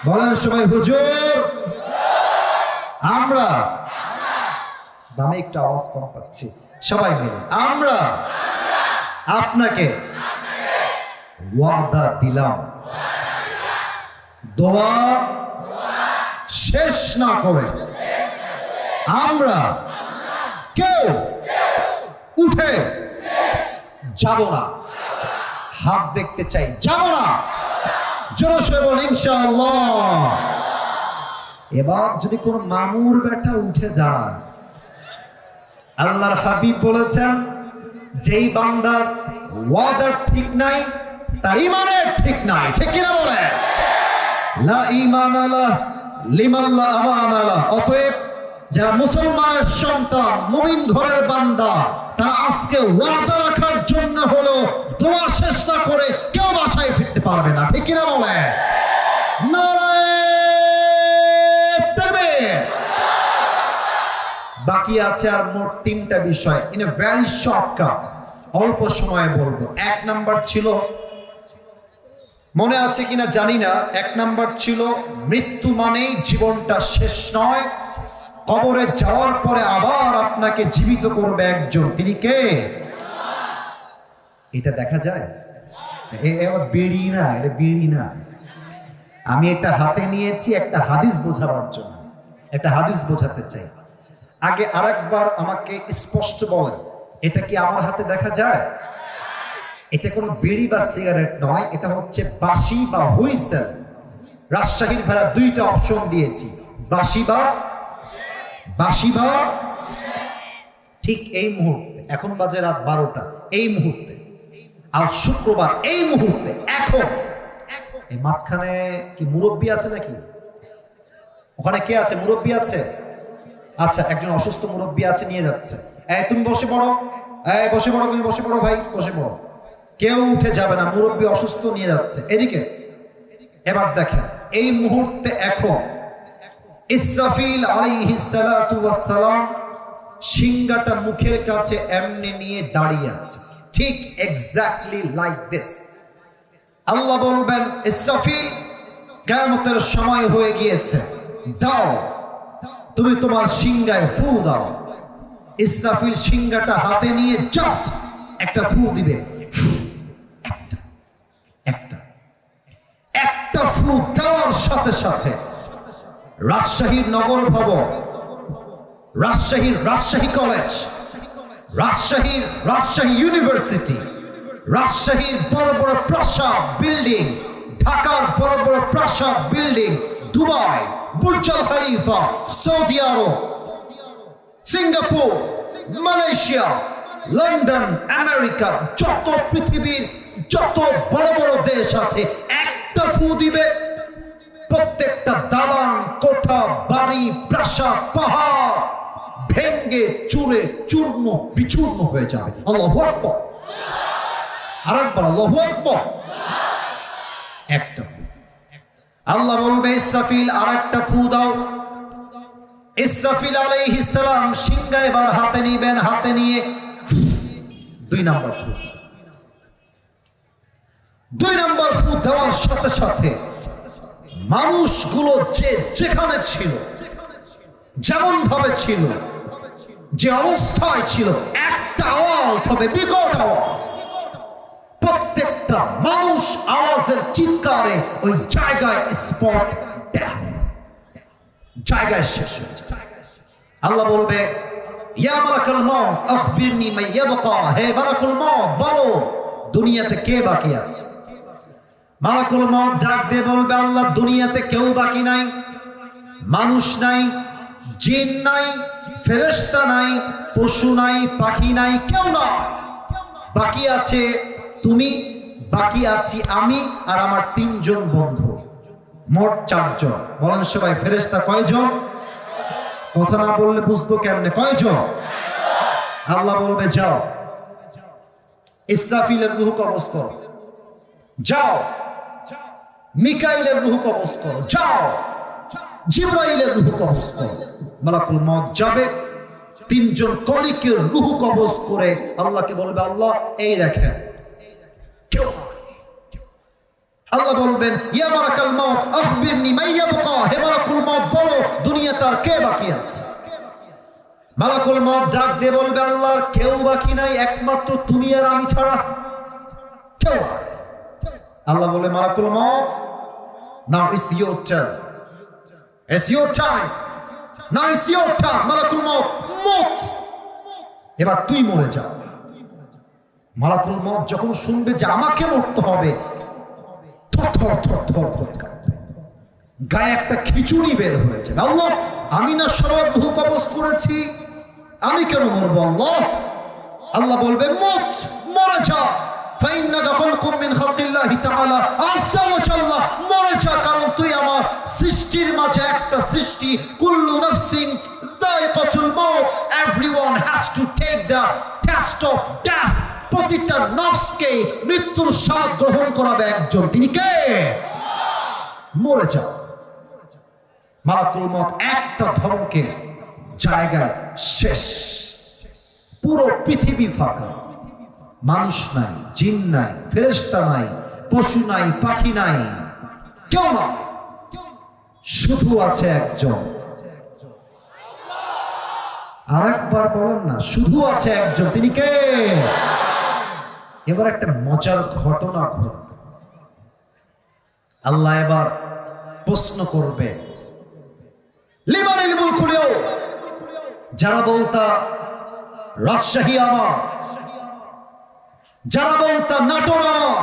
বলেন সবাই, হুজুর আমরা। দামে একটু আওয়াজ কম পাচ্ছি, সবাই মিলে আমরা আপনাকে ওয়াদা দিলাম, দোয়া শেষ না করে আমরা কেউ উঠে যাব না। হাত দেখতে চাই, যাব না। জোরে সে বল ইনশাআল্লাহ। এবার যদি কোন মামুর বেটা উঠে যায়, আল্লাহর হাবিব বলেছেন যেই বান্দার ওয়াদার ঠিক নাই তার ঈমানের ঠিক নাই। ঠিক কিনা বলে? লা ঈমানা লাহ লিমান লা আমানা লাহ। অতএব যারা মুসলমানের সন্তান, মুমিন ঘরের বান্দা, তারা আজকে ওয়াদা রাখার জন্য হলো দোয়া শেষ না করে কেউ বাসায় ফিরতে পারবে না। ঠিক কিনা বলে? নারে তাকবীর। বাকি আছে আর মোট 3টা বিষয়, ইন এ ভেরি শর্টকাট, অল্প সময়ে বলবো। 1 নাম্বার ছিল, মনে আছে কিনা জানি না, 1 নাম্বার ছিল মৃত্যু মানেই জীবনটা শেষ নয়, কবরে যাওয়ার পরে আবার আপনাকে জীবিত করবে একজন। তিনি কে? এটা দেখা যায়? বিড়ি না, এটা বিড়ি না। আমি এটা হাতে নিয়েছি একটা হাদিস বোঝাবার জন্য, একটা হাদিস বোঝাতে চাই। আগে আরেকবার আমাকে স্পষ্ট বলেন, এটা কি আমার হাতে দেখা যায়? এটা কোনো বিড়ি বা সিগারেট নয়, এটা হচ্ছে বাঁশি বা হুইসেল। রাজশাহীর ভাড়া 2টা অপশন দিয়েছি, বাঁশি বা ঠিক এই মুহূর্তে, এখন বাজে রাত 12টা, এই মুহূর্তে, আজ শুক্রবার, এই মুহূর্তে, এখন। এই মাঝখানে কি মুরব্বী আছে নাকি? ওখানে কে আছে? মুরব্বী আছে? আচ্ছা, একজন অসুস্থ মুরব্বী আছে, নিয়ে যাচ্ছে। তুমি বসে পড়ো, বসে পড়ো, তুমি বসে পড়ো ভাই, বসে পড়ো। কেউ উঠে যাবে না, মুরব্বী অসুস্থ, নিয়ে যাচ্ছে। এদিকে এবার দেখেন, এই মুহূর্তে এখন ইসরাফিল আলাইহিস সালাতু ওয়াস সালাম সিংহাটা মুখের কাছে এমনি নিয়ে দাঁড়িয়ে আছে, ঠিক এক্স্যাক্টলি লাইক দিস। আল্লাহ বলবেন, ইসরাফিল কিয়ামতের সময় হয়ে গিয়েছে, দাও তুমি তোমার সিংহায় ফু দাও। ইসরাফিল সিংহাটা হাতে নিয়ে জাস্ট একটা ফু দিবে। একটা ফু দেওয়ার সাথে সাথে রাজশাহীর নগর ভবন, রাজশাহী কলেজ, রাজশাহী ইউনিভার্সিটি, রাজশাহীর বড় বড় প্রাসাদ বিল্ডিং, ঢাকার বড় বড় প্রাসাদ বিল্ডিং, দুবাই, বুর্জ আল খলিফা, সৌদি আরব, সিঙ্গাপুর, মালয়েশিয়া, লন্ডন, আমেরিকা, যত পৃথিবীর যত বড় বড় দেশ আছে, একটা ফু দিবে, প্রত্যেকটা দালান, কোঠা, বাড়ি, প্রাসাদ, পাহাড় ভেঙ্গে চুরে চূর্ণ বিচূর্ণ হয়ে যাবে। আল্লাহু আকবার। আরেকবার আল্লাহু আকবার। একটা ফু। আল্লাহ বলবে, ইসরাফিল আরেকটা ফু দাও। ইসরাফিল আলাইহিস সালাম সিংহা এবার হাতে নিবেন, হাতে নিয়ে 2 নাম্বার ফু। 2 নাম্বার ফু দেওয়ার সাথে সাথে মানুষগুলো যেখানে ছিল, যেমন ভাবে ছিল, যে অবস্থায় ছিল, একটা আওয়াজ হবে, বিকট আওয়াজ। প্রত্যেকটা মানুষ আওয়াজের চিৎকারে ওই জায়গায় স্পট ডেথ, জায়গায় শেষ হয়ে যায়। আল্লাহ বলবে ইয়া মালাকুল মউত আখবিরনি মা ইয়াবকা, হে মালাকুল মউত বলো দুনিয়াতে কে বাকি আছে। মালাকুল মউত ডাক দিয়ে বলবে আল্লাহ দুনিয়াতে কেউ বাকি নাই, মানুষ নাই, জিন নাই, ফেরেশতা নাই, পশু নাই, পাখি নাই, কেউ নাই। বাকি আছে তুমি, বাকি আছি আমি আর আমার 3 জন বন্ধু, মোট 4 জন। বলেন সবাই ফেরেশতা কয়জন? কথা না বললে বুঝবো কেমনে কয়জন? আল্লাহ বলবে যাও ইসরাফিলের রূহ কবজ করো, যাও মিকাইলের রূহ কবজ করো, যাও জিবরাইলের রূহ কবজ করো। মালাকুল মউত যাবে 3 জন কলিকের রূহ কবজ করে আল্লাহকে বলবে আল্লাহ এই দেখেন কেউ নাই। আল্লাহ বলবেন ইয়া মালাকুল মউত আখবিরনি মা ইয়াবকা, হে মালাকুল মউত বলো দুনিয়াতে আর কে বাকি আছে। মালাকুল মউত ডাক দিয়ে বলবে আল্লাহর কেউ বাকি নাই, একমাত্র তুমি আর আমি ছাড়া কেউ নাই। আল্লাহ বলে মালাকুল মউত now it's your turn, it's your time, now it's your turn. মালাকুল মউত মত, এবার তুই মরে যা। মালাকুল মউত যখন শুনবে যে আমাকে মরতে হবে গায়ে একটা খিচুড়ি বের হয়ে যাবে। আল্লাহ আমি না সবার রূহ কবজ করেছি, আমি কেন মরবো? আল্লাহ আল্লাহ বলবে মত, মরে যা, ফাইন্নাকা খালকুম মিন খালকিল্লাহি তাআলা আযজা ওয়া জাল্লা, মরে যা, কারণ তুই আমার সৃষ্টির মাঝে একটা সৃষ্টি। কুল্লু নাফসিন যায়কাতুল মাউত, everyone has to take the test of death, প্রতিটা নফসকে মৃত্যুর স্বাদ গ্রহণ করাবে একজন, তিনি কে? মরে যাও। মালাকুল মউত একটা ধমকে জায়গায় শেষ, পুরো পৃথিবী ফাঁকা, মানুষ নাই, জিন নাই, ফেরেশতা নাই, পশু নাই, পাখি নাই, কেউ নাই, শুধু আছে একজন। আরেকবার বলেন না, শুধু আছে একজন, তিনি কে? এবার একটা মজার ঘটনা ঘটবে। আল্লাহ এবার প্রশ্ন করবে লিমানিল মুলকুল ইয়াউম, যারা বলতা রাজশাহী আমার, যারা বলতা নাটোর আমার,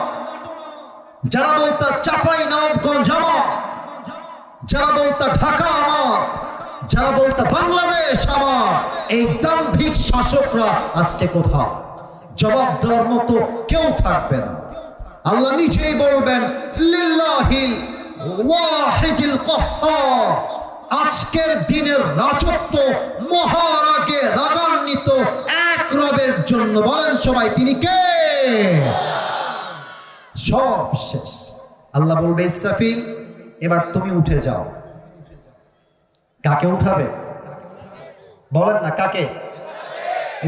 যারা বলতা চাপাই নবাবগঞ্জ আমার, যারা বলতা ঢাকা আমার, যারা বলতা বাংলাদেশ আমার, এই দাম্ভিক শাসকরা আজকে কোথায়? জবাব দেওয়ার মতো কেউ থাকবে না। আল্লাহ নিজেই বলবেন লিল্লাহিল ওয়াহিদিল কাহ্হার, আজকের দিনের রাজত্ব মহারাগে রাগান্বিত এক রবের জন্য। বলেন সবাই তিনি কে? সব শেষ। আল্লাহ বলবে ইসরাফিল এবার তুমি উঠে যাও। কাকে উঠাবে? বলেন না কাকে?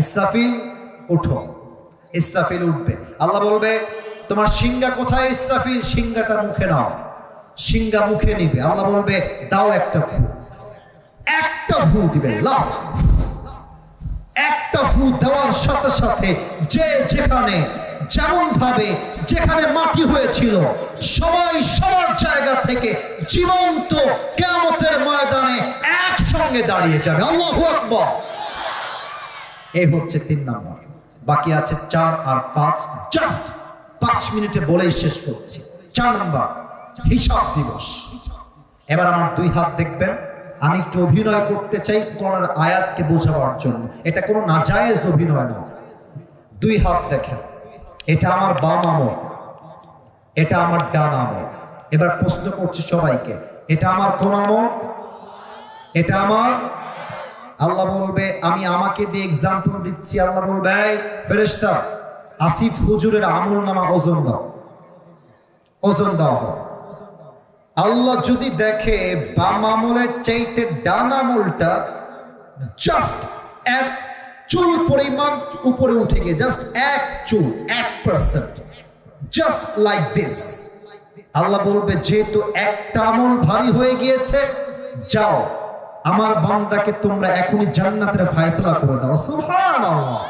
ইসরাফিল উঠো। ইসরাফিল উঠবে। আল্লাহ বলবে তোমার সিংহা কোথায়? ইসরাফিল সিংহাটা মুখে নাও। সিংহা মুখে নিবে। আল্লাহ বলবে দাও একটা ফু। একটা ফু দিবে, লাস্ট একটা ফু দেওয়ার সাথে সাথে যে যেখানে যেমন ভাবে যেখানে মাটি হয়েছিল সবাই সবার জায়গা থেকে জীবন্ত কিয়ামতের ময়দানে একসঙ্গে দাঁড়িয়ে যাবে। আল্লাহু আকবার। এই হচ্ছে 3 নাম্বার। বাকি আছে 4 আর 5, জাস্ট 5 মিনিটে বলেই শেষ করছি। 4 নাম্বার হিসাব দিবস। এবার আমার 2 হাত দেখবেন। আমি একটু অভিনয় করতে চাই কোরআনের আয়াতকে বোঝাবার জন্য। এটা কোনো নাজায়েজ অভিনয় নয়। 2 হাত দেখেন। এটা আমার বাম আমল, এটা আমার ডান আমল। এবার প্রশ্ন করছি সবাইকে, এটা আমার কোন আমল? এটা আমার। আল্লাহ বলবে আমি আমাকে দিয়ে এক্সাম্পল দিচ্ছি। আল্লাহ বলবে এই ফেরেশতা আসিফ হুজুরের আমল নামা ওজন দাও। ওজন দাও হবে। আল্লাহ যদি দেখে বাম আমলের চাইতে ডান আমলটা জাস্ট 1 চুল পরিমাণ উপরে উঠে গিয়ে, জাস্ট 1 চুল, 1%, জাস্ট লাইক দিস, আল্লাহ বলবে যেহেতু একটা আমল ভারী হয়ে গিয়েছে, যাও আমার বান্দাকে তোমরা এখনই জান্নাতের ফয়সালা করে দাও। সুবহানাল্লাহ।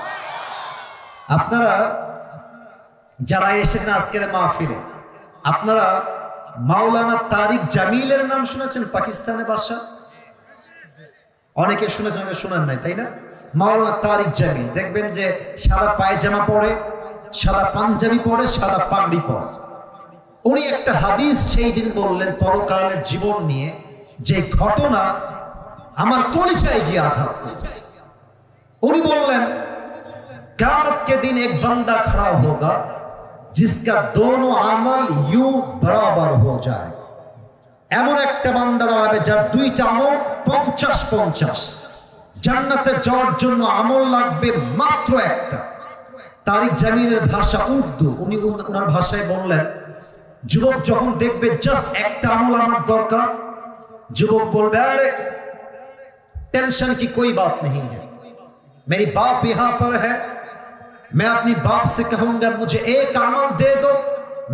আপনারা যারা এসেছেন আজকের মাহফিলে আপনারা মাওলানা তারিক জামিলের নাম শুনেছেন? পাকিস্তানে বাসা, অনেকে শুনেছেন, অনেকে শুনেন নাই, তাই না? মাওলানা তারিক জামিল দেখবেন যে সাদা পায়জামা পরে, সাদা পাঞ্জাবি পরে, সাদা পাগড়ি পরে। উনি একটা হাদিস সেই দিন বললেন পরকালের জীবন নিয়ে, যে ঘটনা আমার কলিজায় গিয়ে আঘাত করেছে। উনি বললেন কিয়াमत के दिन एक बंदा खड़ा होगा जिसका दोनों अमल यूं बराबर हो जाएगा। এমন একটা বান্দা দাঁড়াবে যার দুইটা আমল 50-50। জান্নাতে যাওয়ার জন্য আমল লাগবে মাত্র একটা। তারিক জামিলের ভাষা উর্দু, উনি ওনার ভাষায় বললেন, যুবক যখন দেখবে জাস্ট একটা আমল আমার দরকার, যুবক বলবে আরে टेंशन की कोई बात नहीं है, मेरी बाप यहां पर है, मैं अपनी बाप से कहूंगा मुझे एक अमल दे दो,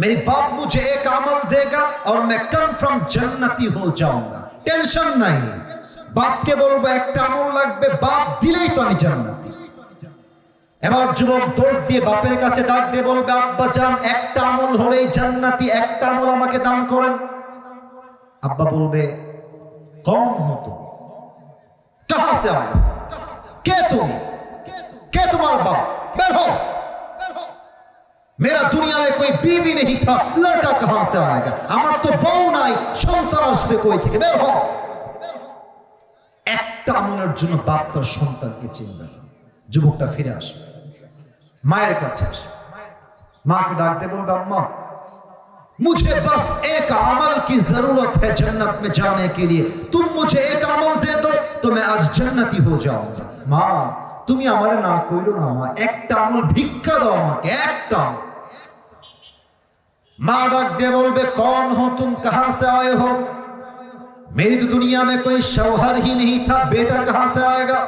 मेरी बाप मुझे एक अमल देगा और मैं कंफर्म जन्नती हो जाऊंगा, टेंशन नहीं। बाप के बोलबो একটা আমল লাগবে, বাপ দিলেই তো আমি জান্নাতি। এবার যুবক দৌড় দিয়ে বাপের কাছে ডাক দিয়ে বলবে আব্বা জান একটা আমল হলেই জান্নাতি, একটা আমল আমাকে দান করেন। আব্বা বলবে कौन हो तुम, कहां से आए हो, কে তুমি, কে তোমার বাপ, বের हो, मेरा दुनिया में कोई बीवी नहीं था, लड़का कहां से आएगा, আমার তো বউ নাই, সন্তান আসবে কই থেকে, বের हो। একটা আমলের জন্য বাপ তার সন্তানকে চিনবে। যুবকটা ফিরে আসবে, মায়ের কাছে আসবে, মাকে ডাকতে বলবে আম্মা मुझे बस एक अमल की जरूरत है जन्नत में जाने के लिए, तुम मुझे एक अमल दे दो तो मैं आज जन्नती हो जाऊंगा। মা তুমি আমারে না কইরো না মা, একটা আমল ভিক্ষা দাও আমাকে, একটা আমল। মা ডাক দিয়ে বলবে कौन हो तुम, कहां से आए हो, मेरी तो दुनिया में कोई शौहर ही नहीं था, बेटा कहां से आएगा,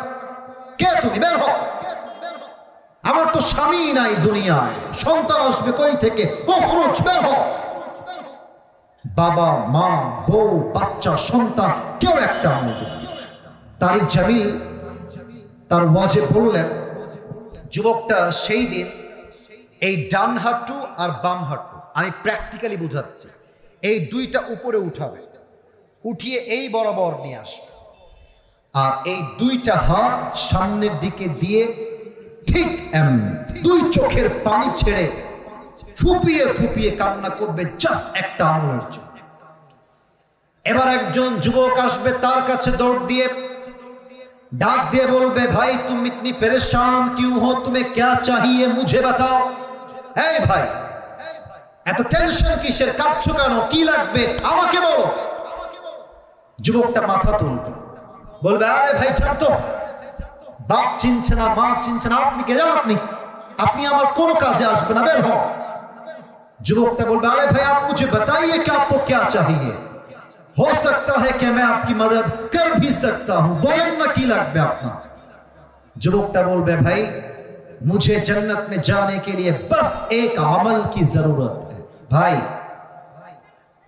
কে তুমি, বের হও, আমার তো স্বামী নাই দুনিয়ায়, সন্তান আসবে কই থেকে, উখরুজ, বের হও। বাবা মা বউ বাচ্চা সন্তান কেউ একটা আমল দেবে। তারিক জামিল তার ওয়াজে বললেন, যুবকটা সেই দিন এই ডান হাঁটু আর বাম হাঁটু, আমি প্র্যাকটিক্যালি বুঝাচ্ছি, এই দুইটা উপরে উঠাবে, উঠিয়ে এই বরাবর নিয়ে আসবে, আর এই দুইটা হাত সামনের দিকে দিয়ে ঠিক এমনি দুই চোখের পানি ছেড়ে ফুপিয়ে ফুপিয়ে কান্না করবে জাস্ট একটা আমলের জন্য। এবার একজন যুবক আসবে তার কাছে দৌড় দিয়ে ডাক দিয়ে বলবে ভাই तुम इतनी परेशान क्यों हो, तुम्हें क्या चाहिए मुझे बताओ। এই ভাই এত টেনশন কিসের, কাঁদছো কেন, কি লাগবে আমাকে বলো। যুবকটা মাথা তুলবে, বলবে আরে ভাই জানতো বাপ চিনছে না, মা চিনছে না, আপনি কে যান, আপনি আপনি আমার কোনো কাজে আসবে না, বের হও। যুবকটা বলবে আরে ভাই आप मुझे बताइए कि आपको क्या चाहिए, हो सकता है कि मैं आपकी मदद कर भी सकता हूं, बोलें ना की লাগবে আপনার। যুবকটা বলবে ভাই मुझे जन्नत में जाने के लिए बस एक अमल की जरूरत है, ভাই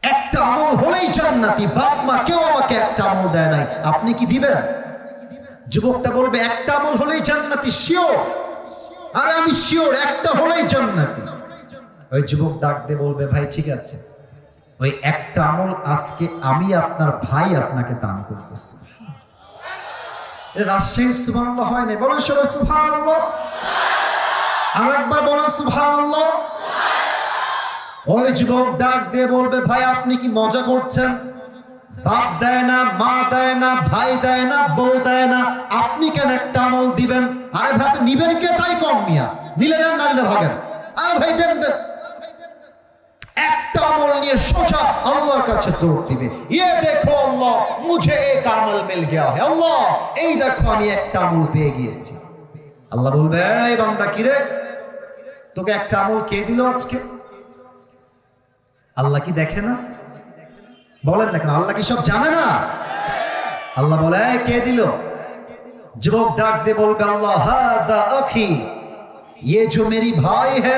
একটা আমল হলেই জান্নাতি, বাপ মা কেউ আমাকে একটা আমল দেয় নাই, আপনি কি দিবেন। যুবকটা বলবে একটা আমল হলেই জান্নাতি, শিওর, আরে আমি শিওর একটা হলেই জান্নাতি। ওই যুবক ডাক দিয়ে বলবে ভাই ঠিক আছে, ওই একটা আমল আজকে আমি আপনার ভাই আপনাকে দান করতেছি। রাজশাহীর সুবহানাল্লাহ হয় না, বলেন সবাই সুবহানাল্লাহ, আরেকবার বলেন সুবহানাল্লাহ। ওই যুবক ডাক দিয়ে বলবে ভাই আপনি কি মজা করছেন, বাপ দেয় না, মা দেয় না, ভাই দেয় না, বউ দেয় না, আপনি কেন একটা আমল দিবেন। আরে ভাই নিবেন কে তাই কম মিয়া, নিলে নেন না নিলে ভাগেন, আরে ভাই দেন দেন। একটা আমল নিয়ে সোজা আল্লাহর কাছে দৌড় দিবে, ये देखो अल्लाह मुझे एक আমল मिल गया है, আল্লাহ এই দেখো আমি একটা আমল পেয়ে গিয়েছি। আল্লাহ বলবে এই বান্দা কি রে, তোকে একটা আমল কে দিল আজকে। আল্লাহ কি দেখে না, বলেন না কেন, আল্লাহ কি সব জানে না। আল্লাহ বলে কে দিল। যুবক ডাক দিয়ে বলবে আল্লাহ হাদা আখি, ये जो मेरी भाई है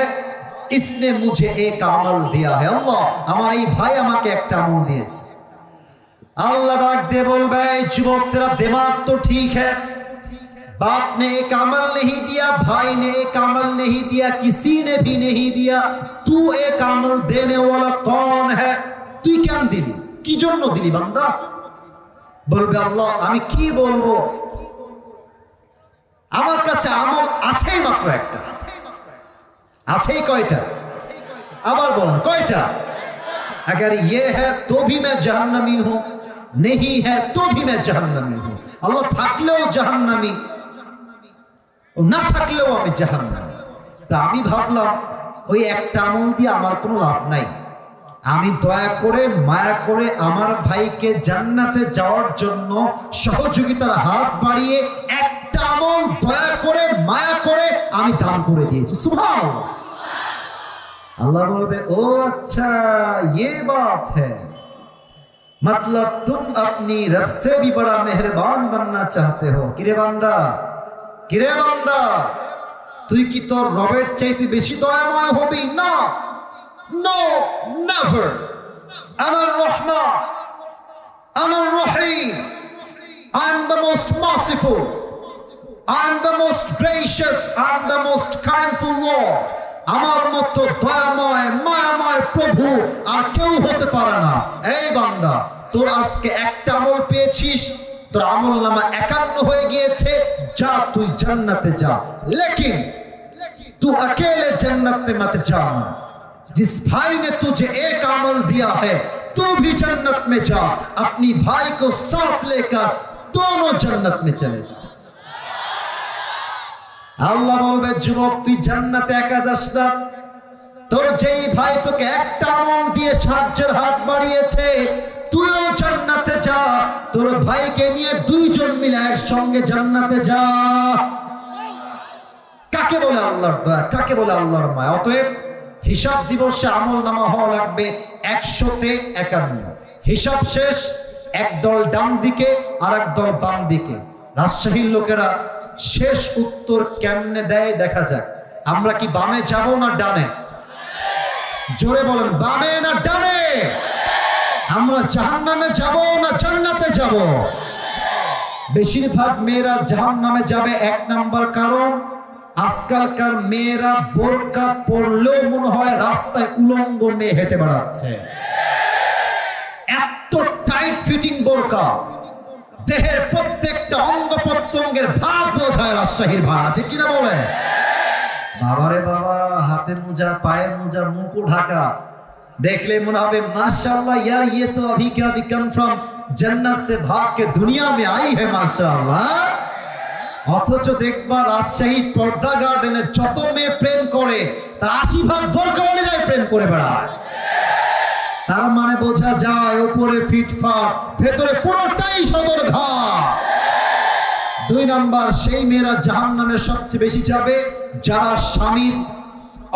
इसने मुझे एक अमल दिया है, अल्लाह আমার এই ভাই আমাকে একটা আমল দিয়েছে। আল্লাহ ডাক দিয়ে বলবে যুবক तेरा दिमाग तो ठीक है, बाप ने एक अमल नहीं दिया, भाई ने एक अमल नहीं दिया, किसी ने भी नहीं दिया, तू एक अमल देने वाला कौन है? তুই কেন দিলি? কি জন্য দিলি বান্দা? বলবে আল্লাহ আমি কি বলবো, আমার কাছে আমল আছেই মাত্র একটা। আছেই কয়টা? আবার বলেন কয়টা? अगर ये है तो भी मैं जहन्नमी हूं, नहीं है तो भी मैं जहन्नमी हूं। আল্লাহ থাকলেও জাহান্নামী, না থাকলেও আমি জাহান্নামী। তা আমি ভাবলাম ওই একটা আমল দিয়ে আমার কোনো লাভ নাই, আমি দয়া করে মায়া করে আমার ভাইকে জান্নাতে যাওয়ার জন্য সহযোগিতার হাত বাড়িয়ে একটা আমল দয়া করে মায়া করে আমি দান করে দিয়েছি। সুবহানাল্লাহ। अल्लाह बोलबे ओ अच्छा ये बात है, मतलब तुम अपनी रब से भी बड़ा मेहरबान बनना चाहते हो। किरे बांदा, किरे बांदा, তুই কি তোর রবের চাইতে বেশি দয়াময় হবি? না, নো, নেভার। আনার রহমান, আনার রহিম, I am the most merciful, I am the most gracious, I am the most kindful Lord। আমার মতো দয়াময় মায়াময় প্রভু আর কেউ হতে পারে না। এই বান্দা, তোর আজকে একটা আমল পেয়েছিস, তোর আমল নামা 51 হয়ে গিয়েছে, যা তুই জান্নাতে যা। लेकिन तू अकेले जन्नत में मत जाना, जिस भाई ने तुझे एक अमल दिया है तू भी जन्नत में जा, अपनी भाई को साथ लेकर दोनों जन्नत में चले जा। আল্লাহ বলবে যুবক তুই জান্নাতে একা যাস না, তোর যেই ভাই তোকে একটা আমল দিয়ে সাহায্যের হাত বাড়িয়েছে তুইও জান্নাতে যা, তোর ভাইকে নিয়ে দুইজন মিলে একসঙ্গে জান্নাতে যা। কাকে বলে আল্লাহর দয়া, কাকে বলে আল্লাহর মায়া? অতএব হিসাব দিবসে আমল নামা হওয়া লাগবে 100তে 51। হিসাব শেষ, এক দল ডান দিকে আর এক দল বাম দিকে। রাজশাহীর লোকেরা শেষ উত্তর কেমনে দেয় দেখা যাক। আমরা কি বামে যাব না ডানে? জোরে বলেন, বামে না ডানে? আমরা জাহান্নামে যাব না জান্নাতে যাব? বেশিরভাগ মেয়েরা জাহান্নামে যাবে। এক নাম্বার কারণ, আজকালকার মেয়েরা বোরকা পরলেও মনে হয় রাস্তায় উলঙ্গ মেয়ে হেঁটে বেড়াচ্ছে। এত টাইট ফিটিং বোরকা, দেহের প্রত্যেকটা অঙ্গ প্রত্যঙ্গের ভাগ বোঝায়। রাজশাহীর ভাগ আছে কিনা বলে? বাবারে বাবা, হাতে মোজা, পায়ে মোজা, মুখো ঢাকা, দেখলে মনে হবে माशाअल्लाह यार ये तो अभी क्या अभी कम फ्रॉम जन्नत से भाग के दुनिया में आई है माशाअल्लाह। অথচ দেখবা রাজশাহীর পর্দা গার্ডেনে যত মেয়ে প্রেম করে তার 80% বোরকাওয়ালিরাই প্রেম করে বেড়ায়। তার মানে বোঝা যায় উপরে ফিটফাট, ভেতরে পুরোটাই সদরঘাট। 2 নাম্বার, সেই মেয়েরা জাহান্নামে সবচেয়ে বেশি যাবে যারা স্বামীর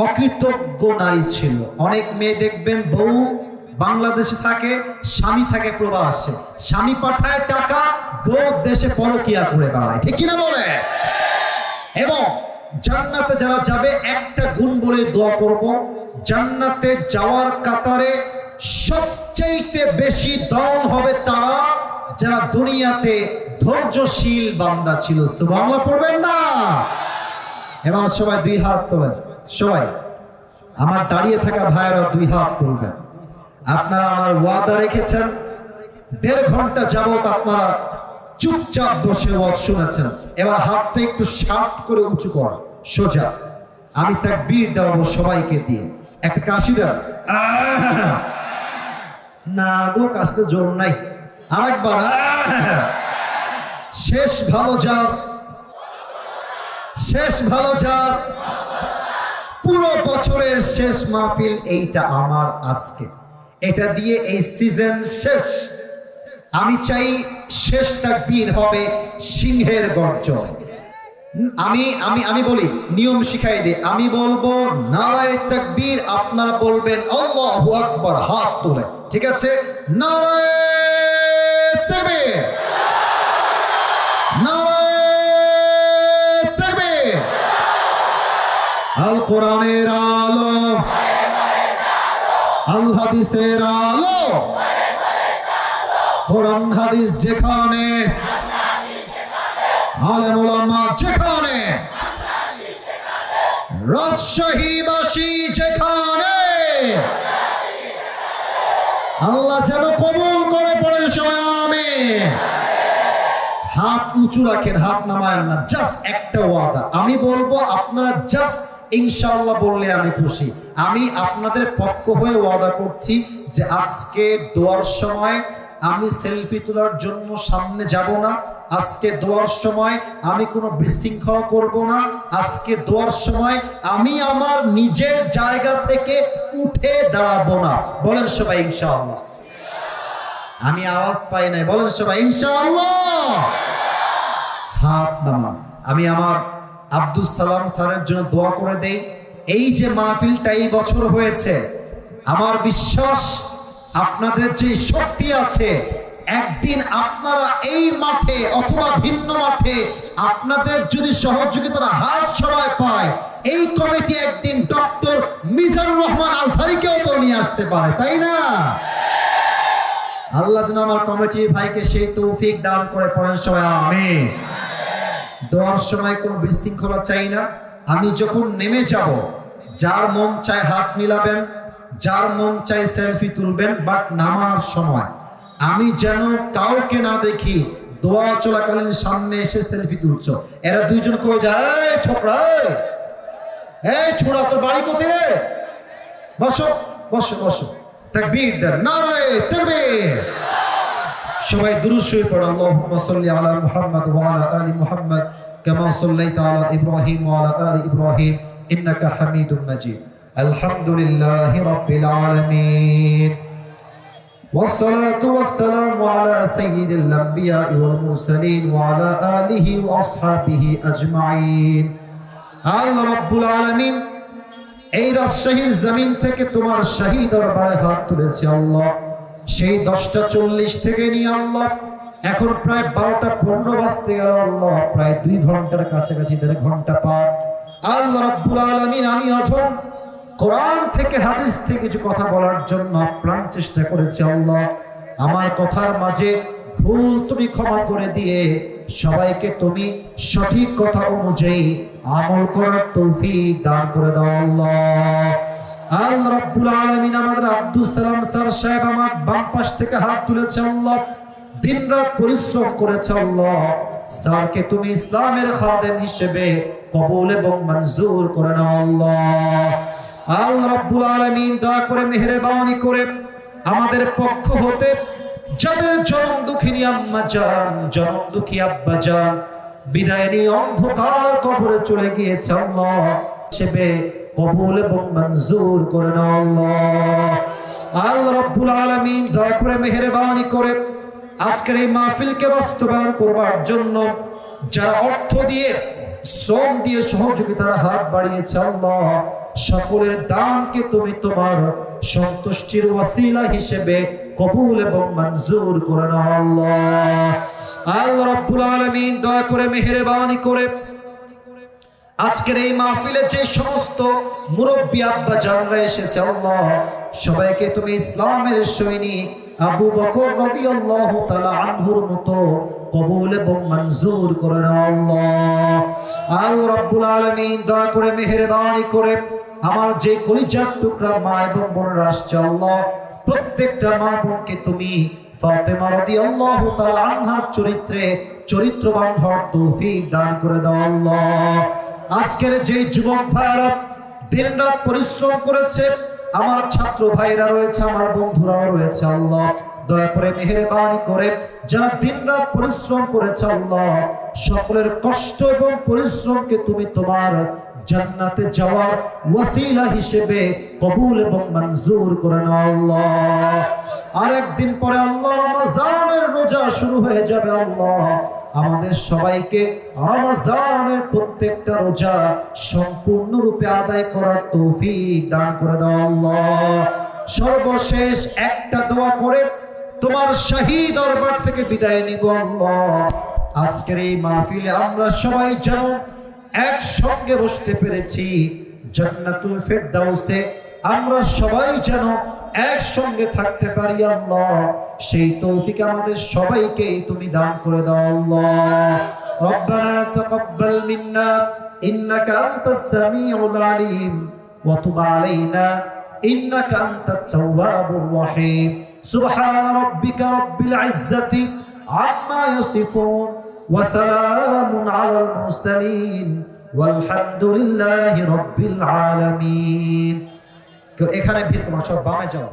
অকৃতজ্ঞ নারী ছিল। অনেক মেয়ে দেখবেন বউ বাংলাদেশে থাকে, স্বামী থাকে প্রবাসে, স্বামী পাঠায় টাকা, বউ দেশে পরকিয়া করে বেড়ায়। ঠিক কিনা বলে? এবং জান্নাতে যারা যাবে একটা গুণ বলে দোয়া করব, জান্নাতে যাওয়ার কাতারে সবচেয়ে বেশি দল হবে তারা যারা দুনিয়াতে ধৈর্যশীল বান্দা ছিল। সুবহানাল্লাহ পড়বেন না? এবার সবাই 2 হাত তোলেন। সবাই আমার দাঁড়িয়ে থাকা ভাইয়েরা 2 হাত তুলবেন। আপনারা আমার ওয়াদা রেখেছেন, 1.5 ঘন্টা যাবত আপনারা চুপচাপ বসে ওয়াজ শুনেছেন। এবার হাতটা একটু শার্ট করে উঁচু কর, সোজা। আমি তাকবীর দেবো সবাইকে দিয়ে। একটা কাশি দেন। না গো, কাশিতে জোর নাই। আরেকবার। শেষ ভালো যাও, শেষ ভালো যাও। পুরো বছরের শেষ মাহফিল এইটা আমার আজকে, এটা দিয়ে এই সিজন শেষ। আমি চাই শেষ তাকবীর হবে সিংহের গর্জন। আমি বলি, নিয়ম শিখাই দিই। আমি বলবো নারায়ে তাকবীর, আপনারা বলবেন আল্লাহু আকবার, হাত তুলে। ঠিক আছে? নারায়ে তাকবীর, নারায়ে তাকবীর। আল কোরআনের আলো, আল হাদিসের আলো, কোরআন হাদিস যেখানে, আলেম ওলামা যেখানে, রাজশাহীবাসী যেখানে, আল্লাহ যেন কবুল করে। পড়েন সবাই আমিন। হাত উঁচু রাখেন, হাত নামায়েন না। জাস্ট একটা ওয়াদা আমি বলবো, আপনারা জাস্ট ইনশাআল্লাহ বললে আমি খুশি। আমি আপনাদের পক্ষ হয়ে ওয়াদা করছি যে আজকে দোয়ার সময় আমি সেলফি তোলার জন্য সামনে যাব না। আজকে দোয়ার সময় আমি কোনো বিশৃঙ্খলা করব না। আজকে দোয়ার সময় আমি আমার নিজের জায়গা থেকে উঠে দাঁড়াবো না। বলেন সবাই ইনশাআল্লাহ। আমি আওয়াজ পাই নাই, বলেন সবাই ইনশাআল্লাহ। হাত নামান। আমি আমার আব্দুল সালাম স্যারের জন্য দোয়া করে দেই। এই যে মাহফিলটা এই বছর হয়েছে, আমার বিশ্বাস আপনাদের যে শক্তি আছে, একদিন আপনারা এই মাঠে অথবা ভিন্ন মাঠে আপনাদের যদি সহযোগিতার হাত সবাই পায়, এই কমিটি একদিন ডক্টর মিজানুর রহমান আজহারীকেও তো নিয়ে আসতে পারে, তাই না? আল্লাহ যেন আমার কমিটির ভাইকে সেই তৌফিক দান করে। পড়েন সবাই আমিন। দোয়ার সময় কোনো বিশৃঙ্খলা চাই না। আমি যখন নেমে যাব, যার মন চায় হাত মিলাবেন, যার মন চায় সেলফি তুলবেন, বাট নামার সময় আমি যেন কাউকে না দেখি দোয়া চলাকালীন সামনে এসে সেলফি তুলছো। এরা দুইজন কই যায়, ছোকরা এই ছোড়া, তোর বাড়ি কোথায় রে? বসো বসো বসো। তাকবীর দেন, নারায়ে তাকবীর। সবাই দুরূদ শরীফ পড়ো। আল্লাহুম্মা সাল্লি আলা মুহাম্মাদ ওয়া আলা আলি মুহাম্মাদ কামা সাল্লাইতা আলা ইব্রাহিম ওয়া আলা আলি ইব্রাহিম ইন্নাকা হামিদুম মাজিদ। আলহামদুলিল্লাহি রাব্বিল আলামিন। والصلاة والسلام على سيد الأنبياء والمرسلين وعلى آله وأصحابه أجمعين। আল্লাহ রাব্বুল আলামিন এই রাজশাহীর জমিন থেকে তোমার শাহী দরবারে হাত তুলেছি আল্লাহ। সেই 10:40 থেকে নিয়ে আল্লাহ এখন প্রায় 12:15 বাজতে গেল আল্লাহ, প্রায় 2 ঘন্টার কাছাকাছি, 1.5 ঘন্টা পার। আল্লাহ রাব্বুল আলামিন আমি অথম কোরআন থেকে হাদিস থেকে কিছু কথা বলার জন্য প্রাণ চেষ্টা করেছি আল্লাহ। আমার কথার মাঝে ভুল তুমি ক্ষমা করে দিয়ে সবাইকে তুমি সঠিক কথা অনুযায়ী আমল করার তৌফিক দান করে দাও আল্লাহ। আল্লাহ রাব্বুল আলামিন আমাদের আব্দুল সালাম স্যার সাহেব আমার বাম পাশ থেকে হাত তুলেছে আল্লাহ, দিনরাত পরিশ্রম করেছে আল্লাহ। স্যারকে তুমি ইসলামের খাদেম হিসেবে কবুল এবং মঞ্জুর করে নাও আল্লাহ। আল্লাহ রাব্বুল আলামিন দয়া করে মেহেরবানি করে আমাদের পক্ষ হতে যাদের জনম দুঃখিনী আম্মা জান, জনম দুঃখী আব্বা জান বিদায় নিয়ে অন্ধকার কবরে চলে গিয়েছে আল্লাহ, হিসেবে কবুল এবং মঞ্জুর করে নাও আল্লাহ। আল্লাহ রাব্বুল আলামিন দয়া করে মেহেরবানি করে আজকের এই মাহফিলকে বাস্তবায়ন করবার জন্য যারা অর্থ দিয়ে, শ্রম দিয়ে সহযোগিতার হাত বাড়িয়েছে আল্লাহ, সকলের দানকে তুমি তোমার সন্তুষ্টির ওয়াসিলা হিসেবে কবুল এবং মঞ্জুর করে নাও আল্লাহ। আল্লাহ রাব্বুল আলামিন দয়া করে মেহেরবানি করে আজকের এই মাহফিলে যে সমস্ত মুরব্বী আব্বা জানরা এসেছে আল্লাহ, সবাইকে তুমি ইসলামের সৈনিক আবু বকর রাদিয়াল্লাহু তাআলা আনহুর মতো কবুল এবং মঞ্জুর করে নাও আল্লাহ। আল্লাহ রাব্বুল আলামিন দয়া করে মেহেরবানি করে আমার যে কলিজার টুকরা মা এবং বোনরা আসছে আল্লাহ, প্রত্যেকটা মা বোনকে তুমি ফাতেমা রাদিয়াল্লাহু তাআলা আনহার চরিত্রে চরিত্রবান হওয়ার তৌফিক দান করে দাও আল্লাহ। আজকের যে যুবক ভাইরা দিনরাত পরিশ্রম করেছে, আমার ছাত্র ভাইরা রয়েছে, আমার বন্ধুরাও রয়েছে আল্লাহ, দয়া করে মেহেরবানি করে যারা দিনরাত পরিশ্রম করেছে আল্লাহ, সকলের কষ্ট এবং পরিশ্রমকে তুমি তোমার জান্নাতে যাওয়ার ওয়াসিলা হিসেবে কবুল এবং মঞ্জুর করে নাও আল্লাহ। আরেকদিন পরে আল্লাহ রমজানের রোজা শুরু হয়ে যাবে আল্লাহ, আমাদের সবাইকে রমজানের প্রত্যেকটা রোজা সম্পূর্ণরূপে আদায় করার তৌফিক দান করে দাও আল্লাহ। সর্বশেষ একটা দোয়া করে তোমার শাহী দরবার থেকে বিদায় নিব আল্লাহ। আজকের এই মাহফিলে আমরা সবাই যেন একসঙ্গে বসতে পেরেছি জান্নাতুল ফেরদাউসে, আমরা সবাই যেন একসঙ্গে থাকতে পারি আল্লাহ, সেই তৌফিক আমাদের সবাইকে তুমি দান করে দাও আল্লাহ। ربنا تقبل منا إنك أنت السميع العليم وتب علينا إنك أنت التواب الرحيم سبحان ربك رب العزة عما يصفون وسلام على المرسلين والحمد لله رب العالمين. এখানে ভিড় কমা, সব বামে যাও।